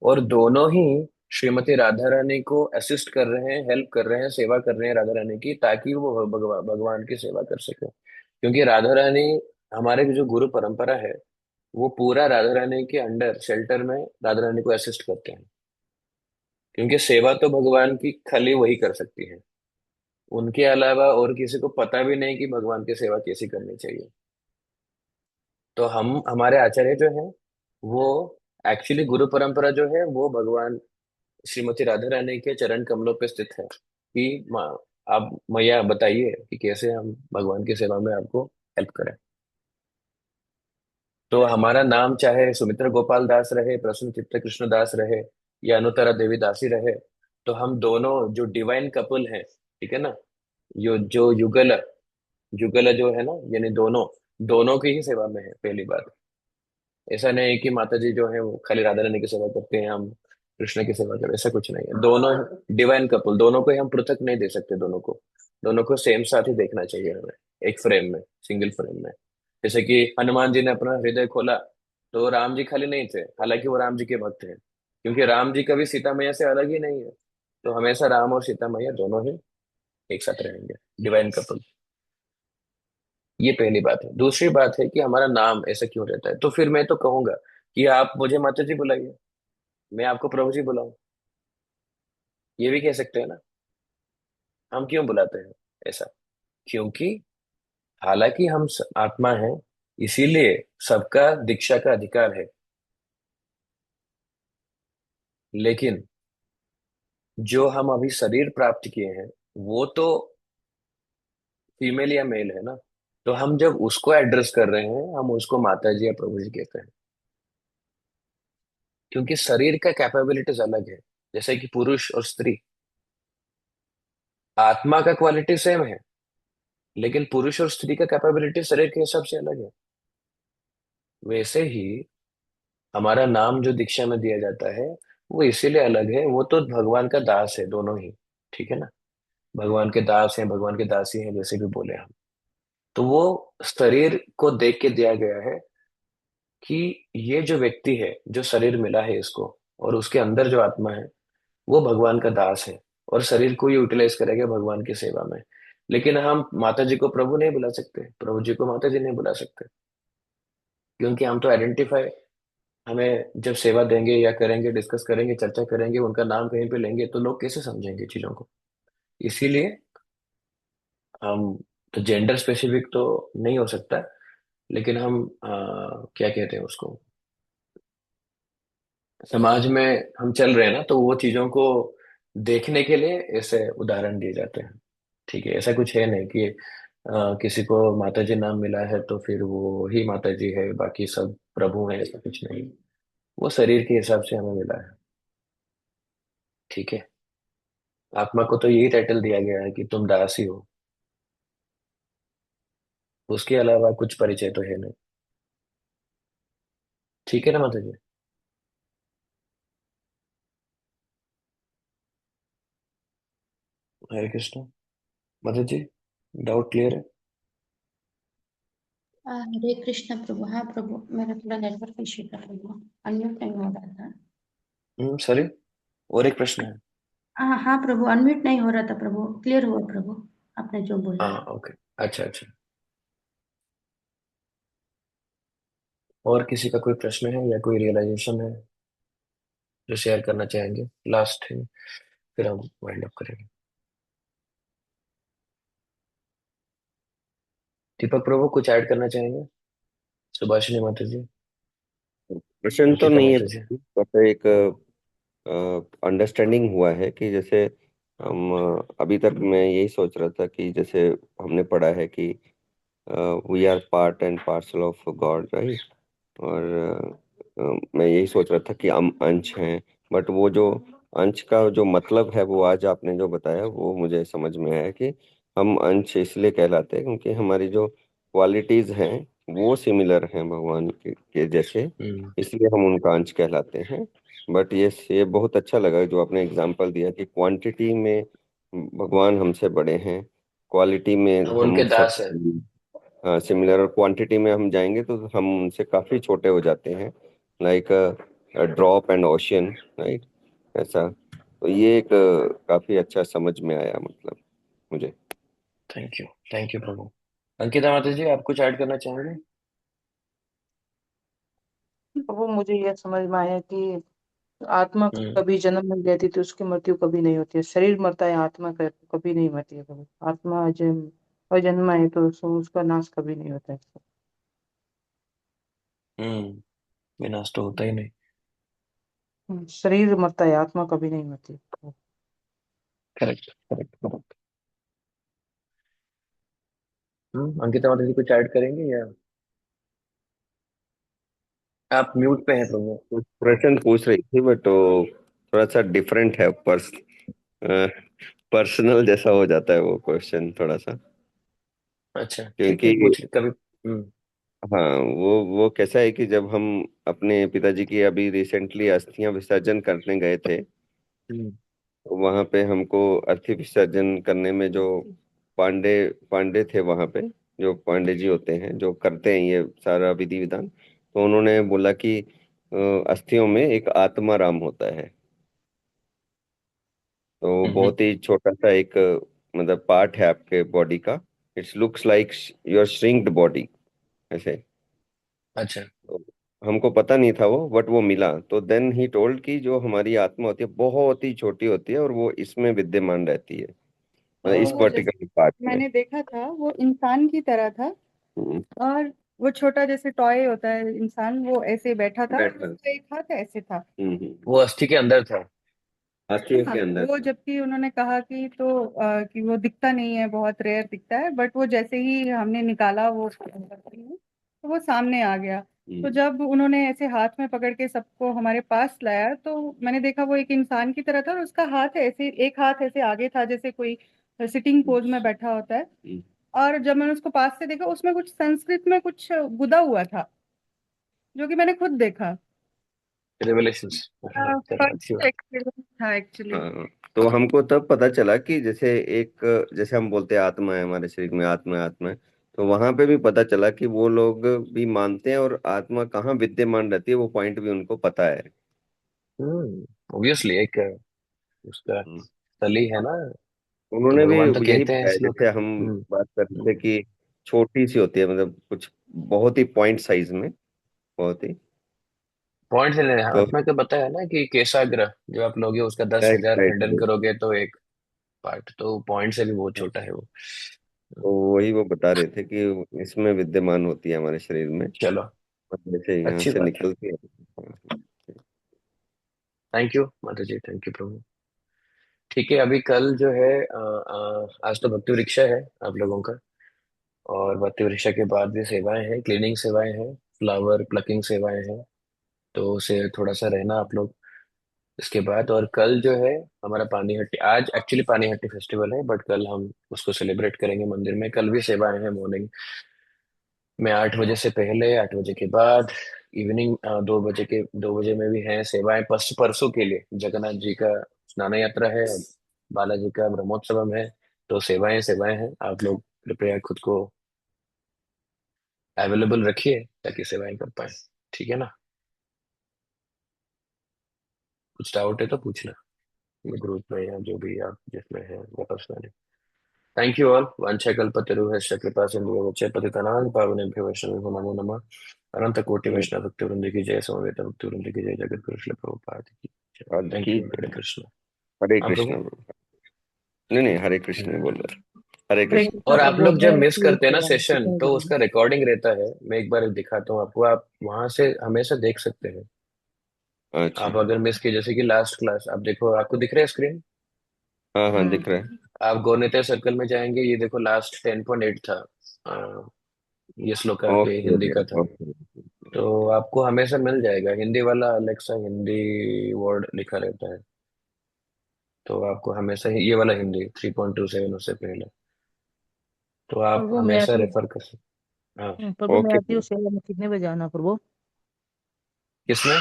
और दोनों ही श्रीमती राधा रानी को असिस्ट कर रहे हैं, हेल्प कर रहे हैं, सेवा कर रहे हैं राधा रानी की, ताकि वो भगवान की सेवा कर सके। क्योंकि राधा रानी, हमारे जो गुरु परंपरा है, वो पूरा राधा रानी के अंडर शेल्टर में राधा रानी को असिस्ट करते हैं। क्योंकि सेवा तो भगवान की खाली वही कर सकती है, उनके अलावा और किसी को पता भी नहीं कि भगवान की सेवा कैसे करनी चाहिए। तो हम, हमारे आचार्य जो हैं, वो एक्चुअली गुरु परंपरा जो है वो भगवान श्रीमती राधा रानी के चरण कमलों पे स्थित है कि माँ, आप मैया बताइए कि कैसे हम भगवान की सेवा में आपको हेल्प करें। तो हमारा नाम चाहे सुमित्र गोपाल दास रहे, प्रसून चित्त कृष्ण दास रहे, या अनुत्तरा देवी दासी रहे, तो हम दोनों जो डिवाइन कपल हैं, ठीक है ना, जो युगल युगल जो है ना, यानी दोनों दोनों की ही सेवा में है, पहली बात। ऐसा नहीं है कि माता जी जो है वो खाली राधा रानी की सेवा करते हैं, हम कृष्ण की सेवा करते, ऐसा कुछ नहीं है। दोनों डिवाइन कपल, दोनों को ही हम पृथक नहीं दे सकते, दोनों को सेम साथ ही देखना चाहिए हमें, एक फ्रेम में, सिंगल फ्रेम में। जैसे कि हनुमान जी ने अपना हृदय खोला, तो राम जी खाली नहीं थे, हालांकि वो राम जी के भक्त हैं, क्योंकि राम जी कभी सीता मैया से अलग ही नहीं है। तो हमेशा राम और सीता मैया दोनों ही एक साथ रहेंगे, डिवाइन कपल। ये पहली बात है। दूसरी बात है कि हमारा नाम ऐसा क्यों रहता है, तो फिर मैं तो कहूंगा कि आप मुझे माता जी बुलाइए, मैं आपको प्रभु जी बुलाऊं, ये भी कह सकते हैं ना। हम क्यों बुलाते हैं ऐसा? क्योंकि हालांकि हम आत्मा हैं, इसीलिए सबका दीक्षा का अधिकार है, लेकिन जो हम अभी शरीर प्राप्त किए हैं, वो तो फीमेल या मेल है ना। तो हम जब उसको एड्रेस कर रहे हैं, हम उसको माता जी या प्रभु जी कहते हैं, क्योंकि शरीर का कैपेबिलिटीज अलग है। जैसे कि पुरुष और स्त्री, आत्मा का क्वालिटी सेम है, लेकिन पुरुष और स्त्री का कैपेबिलिटी शरीर के हिसाब से अलग है। वैसे ही हमारा नाम जो दीक्षा में दिया जाता है, वो इसीलिए अलग है, वो तो भगवान का दास है दोनों ही, ठीक है ना। भगवान के दास हैं, भगवान के दासी हैं, जैसे भी बोले हम। तो वो शरीर को देख के दिया गया है कि ये जो व्यक्ति है, जो शरीर मिला है इसको, और उसके अंदर जो आत्मा है, वो भगवान का दास है, और शरीर को यूटिलाइज करेगा भगवान की सेवा में। लेकिन हम माता जी को प्रभु नहीं बुला सकते, प्रभु जी को माता जी नहीं बुला सकते, क्योंकि हम तो आइडेंटिफाई, हमें जब सेवा देंगे या करेंगे, डिस्कस करेंगे, चर्चा करेंगे, उनका नाम कहीं पे लेंगे, तो लोग कैसे समझेंगे चीजों को। इसीलिए हम, तो जेंडर स्पेसिफिक तो नहीं हो सकता, लेकिन हम क्या कहते हैं उसको, समाज में हम चल रहे हैं ना, तो वो चीजों को देखने के लिए ऐसे उदाहरण दिए जाते हैं। ठीक है, ऐसा कुछ है नहीं कि किसी को माता जी नाम मिला है तो फिर वो ही माता जी है, बाकी सब प्रभु है, ऐसा कुछ नहीं। वो शरीर के हिसाब से हमें मिला है, ठीक है। आत्मा को तो यही टाइटल दिया गया है कि तुम दासी हो, उसके अलावा कुछ परिचय तो है नहीं, ठीक है ना माता जी। हरे कृष्ण। माता जी, डाउट क्लियर है? हरे कृष्ण प्रभु। हाँ प्रभु, मेरा थोड़ा नेटवर्क इश्यू था प्रभु, अनम्यूट नहीं हो रहा था। सॉरी, और एक प्रश्न है। हाँ हाँ प्रभु, अनम्यूट नहीं हो रहा था प्रभु, क्लियर हुआ प्रभु, आपने जो बोला। हाँ, ओके, अच्छा अच्छा। और किसी का कोई प्रश्न है या कोई रियलाइजेशन है जो शेयर करना चाहेंगे, लास्ट है, फिर हम वाइंड अप करेंगे। दीपक प्रभु कुछ ऐड करना चाहेंगे? सुभाषिनी माता जी, प्रश्न तो अंकिता नहीं है, माता जी। बट एक अंडरस्टैंडिंग हुआ है कि जैसे हम अभी तक मैं यही सोच रहा था कि जैसे हमने पढ़ा है कि we are part and parcel of God, right. और मैं यही सोच रहा था कि हम अंश हैं, बट वो जो अंश का जो मतलब है वो आज आपने जो बताया वो मुझे समझ में आया कि हम अंश इसलिए कहलाते हैं क्योंकि हमारी जो क्वालिटीज हैं वो सिमिलर हैं भगवान के जैसे, हम्म। इसलिए हम उनका अंश कहलाते हैं। बट ये बहुत अच्छा लगा जो आपने एग्जांपल दिया कि क्वांटिटी में भगवान हमसे बड़े हैं, क्वालिटी में हम उनके हम सब दास हैं। सिमिलर, और क्वांटिटी में हम जाएंगे तो हम उनसे काफी छोटे हो जाते हैं, like drop and ocean, right, ऐसा। तो ये एक काफी अच्छा समझ में आया, मतलब मुझे। थैंक यू, थैंक यू प्रभु। अंकिता माता जी, आप कुछ ऐड करना चाहेंगे? वो मुझे यह समझ में आया कि आत्मा हम्म। कभी जन्म नहीं लेती तो उसकी मृत्यु कभी नहीं होती है। शरीर मरता है, आत्मा कभी नहीं मरती है कभी। आत्मा अजन्मा है तो उसका नाश कभी नहीं होता है। विनाश तो होता ही नहीं। शरीर मरता है, आत्मा कभी नहीं मरती। Correct, correct, correct. अंकिता माता जी कुछ ऐड करेंगे या? आप म्यूट पे हैं प्रभु। कुछ प्रश्न पूछ रही थी बट वो थोड़ा सा डिफरेंट है। पर्सनल जैसा हो जाता है वो क्वेश्चन थोड़ा सा। अच्छा ठीक है, क्योंकि पूछ कभी। हाँ, वो कैसा है कि जब हम अपने पिताजी की अभी रिसेंटली अस्थियां विसर्जन करने गए थे, हम्म। वहां पे हमको अस्थि विसर्जन करने में जो पांडे पांडे थे वहां पे, जो पांडे जी होते हैं जो करते हैं ये सारा विधि विधान, तो उन्होंने बोला कि अस्थियों में एक आत्मा राम होता है। तो हम्म। बहुत ही छोटा सा एक मतलब पार्ट है आपके बॉडी का। It's looks like your shrinked body ऐसे। अच्छा। तो हमको पता नहीं था वो, बट वो मिला तो देन ही टोल्ड कि जो हमारी आत्मा होती है बहुत ही छोटी होती है और वो इसमें विद्यमान रहती है, मतलब तो इस वो जैसे पर्टिकुलर पार्ट में। मैंने देखा था वो इंसान की तरह था। हम्म, और वो छोटा जैसे टॉय होता है इंसान, वो ऐसे बैठा था और बैठा। उसका एक हाथ ऐसे था। हम्म। वो अस्थि के अंदर था। हाथियों हाँ, के अंदर वो था। जबकि उन्होंने कहा कि तो कि वो दिखता नहीं है, बहुत रेयर दिखता है, बट वो जैसे ही हमने निकाला वो तो वो सामने आ गया। तो हम्म। जब उन्होंने ऐसे हाथ में पकड़ के सबको हमारे पास लाया तो मैंने देखा वो एक इंसान की तरह था, और उसका हाथ ऐसे, एक हाथ ऐसे आगे था जैसे कोई सिटिंग पोज में बैठा होता है। हम्म। और जब मैंने उसको पास से देखा उसमें कुछ संस्कृत में कुछ गुदा हुआ था, जो कि मैंने खुद देखा। रेवलेशंस। चलो अच्छी फर्स्ट बात। एक्सपीरियंस था एक्चुअली। हाँ, तो हमको तब पता चला कि जैसे एक, जैसे हम बोलते हैं आत्मा है हमारे शरीर में, आत्मा है आत्मा है, तो वहां पे भी पता चला कि वो लोग भी मानते हैं और आत्मा कहाँ विद्यमान रहती है वो पॉइंट भी उनको पता है। ऑब्वियसली एक उसका हम्म। तली है ना। तो उन्होंने भी भगवान तो यही कहते हैं बताया, श्लोक। जैसे हम बात कर रहे थे कि छोटी सी होती है, मतलब कुछ बहुत ही पॉइंट साइज में, बहुत ही। पॉइंट से लेने तो आत्मा का बताया ना कि केशाग्र जो आप लोगे उसका दस राइट हजार राइट खंडन राइट। करोगे तो एक पार्ट, तो पॉइंट से भी बहुत छोटा है वो। तो वही वो बता रहे थे कि इसमें विद्यमान होती है हमारे शरीर में, चलो और जैसे यहाँ अच्छी से बात है। निकलती है। हाँ। थैंक यू माता जी, थैंक यू प्रभु। ठीक है, अभी कल जो है आज तो भक्ति वृक्षा है आप लोगों का। और भक्ति वृक्षा के बाद भी सेवाएं हैं, क्लीनिंग सेवाएं हैं, फ्लावर प्लकिंग सेवाएं हैं। तो उसे थोड़ा सा रहना आप लोग इसके बाद। और कल जो है हमारा पानी हट्टी, आज एक्चुअली पानी हट्टी फेस्टिवल है बट कल हम उसको सेलिब्रेट करेंगे मंदिर में। कल भी सेवाएं हैं मॉर्निंग में 8 बजे से पहले, 8 बजे के बाद, इवनिंग 2 बजे के 2 बजे में भी हैं सेवाएं। परसों के लिए जगन्नाथ जी का स्नान यात्रा है, बालाजी का ब्रह्मोत्सवम है। तो सेवाएं सेवाएं हैं, आप लोग कृपया खुद को अवेलेबल रखिए ताकि सेवाएं कर पाए। ठीक है ना? कुछ डाउट है तो पूछना ग्रुप में या जो भी आप जिसमें है या पर्सनली। Thank you all. वाञ्छाकल्पतरुभ्यश्च कृपा सिन्धुभ्यश्च पतितानां पावनेभ्यो वैष्णवेभ्यो नमो नमः। अनंत कोटि वैष्णव भक्त वृंद की जय, समवेत भक्त वृंद की जय, जगत गुरु श्री प्रभुपाद की जय। आज थैंक की यू, हरे कृष्ण। हरे हाँ प्रभु। कृष्ण। नहीं नहीं, हरे कृष्ण बोल रहे थे। हरे हरे कृष्ण। कृष्ण और आप प्रभु, लोग जब मैं मिस भी करते हैं ना सेवा सेशन, कितने तो करूँगी। उसका रिकॉर्डिंग रहता है, मैं एक बार दिखाता हूँ आपको, आप वहां से हमेशा देख सकते हैं। अच्छा। आप अगर मिस किए, जैसे कि लास्ट क्लास आप देखो, आपको दिख रहा है स्क्रीन? हाँ हाँ, हम्म। दिख रहा है। आप गौनित्य सर्कल में जाएंगे, ये देखो लास्ट 10.8 था। अ, ये श्लोक आपके ओके हिंदी का था। ओके। तो आपको हमेशा मिल जाएगा, हिंदी वाला अलग सा हिंदी वर्ड लिखा रहता है। तो आपको हमेशा ही ये वाला हिंदी 3.27 उससे पहले, तो आप प्रभु मैं हमेशा आती हूँ। रेफर कर सकते। हाँ। प्रभु मैं ओके। आती हूँ सेवा में, कितने बजे आना प्रभु? किसमें?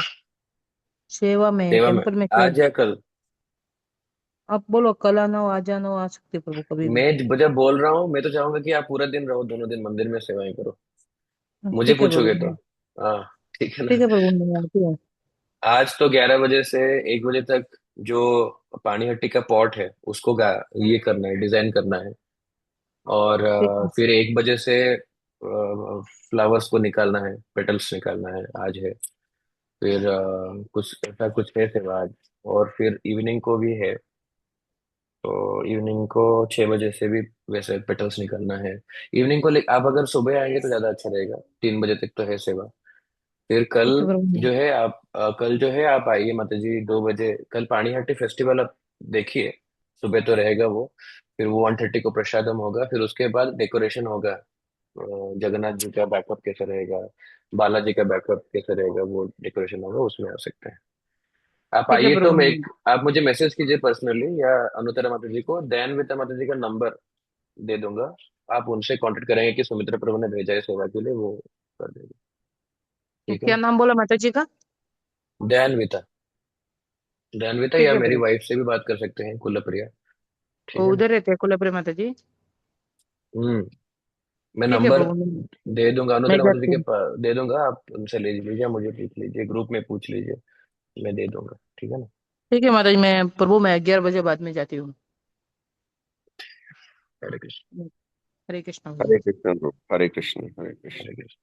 सेवा में, सेवा में टेम्पल में आज या कल? आप बोलो कल आना हो, आज आना हो, आ सकते हो प्रभु कभी भी। मैं जब बोल रहा हूँ, मैं तो चाहूंगा कि आप पूरा दिन रहो, दोनों दिन मंदिर में सेवाएं करो। मुझे ठीक है पूछोगे तो। प्रभु। हाँ। ठीक है ठीक ना? है प्रभु, मैं आती हूँ। आज तो 11 बजे से 1 बजे तक जो पानी हट्टी का पॉट है उसको ये करना है, डिजाइन करना है। और ठीक है। फिर 1 बजे से फ्लावर्स को निकालना है, पेटल्स निकालना है आज है। फिर कुछ ऐसा कुछ है सेवा आज। और फिर इवनिंग को भी है। तो इवनिंग को 6 बजे से भी वैसे पेटल्स निकालना है। इवनिंग को आप अगर सुबह आएंगे तो ज्यादा अच्छा रहेगा, 3 बजे तक तो है सेवा। फिर कल ठीक है प्रभु। जो है आप कल जो है आप आइए माता जी 2 बजे, कल पानीहाटी फेस्टिवल आप देखिए। सुबह तो रहेगा वो। फिर वो 1:30 को प्रसादम होगा, फिर उसके बाद डेकोरेशन होगा। जगन्नाथ जी का बैकअप कैसा रहेगा, बालाजी का बैकअप कैसा रहेगा, वो डेकोरेशन होगा उसमें आ सकते हैं। आप ठीक है आइए तो प्रभु। मैं एक, आप मुझे मैसेज कीजिए पर्सनली, या अनुत्तरा माता जी को, दैनविता माता जी का नंबर दे दूंगा। आप उनसे कांटेक्ट करेंगे कि सुमित्रा प्रभु ने भेजा है सेवा के लिए, वो कर देंगे। ठीक है क्या ना? नाम बोला माता जी का? दैनविता, दैनविता, ठीक या है मेरी प्रभु। वाइफ से भी बात कर सकते हैं, कुलप्रिया। ठीक वो है ना? उधर रहते हैं कोल्हापुर माता जी? हम्म। मैं ठीक है नंबर प्रभु, दे दूंगा, मैं अनुत्तरा माता जी जाती के हूँ। दे दूंगा, आप उनसे ले लीजिए, मुझे पूछ लीजिए, ग्रुप में पूछ लीजिए, मैं दे दूंगा। ठीक है ना? ठीक है माता जी, मैं प्रभु मैं 11 बजे बाद में जाती हूँ। हरे कृष्ण। हरे कृष्ण प्रभु। हरे कृष्ण, हरे कृष्ण, हरे कृष्ण। हरे कृष्ण।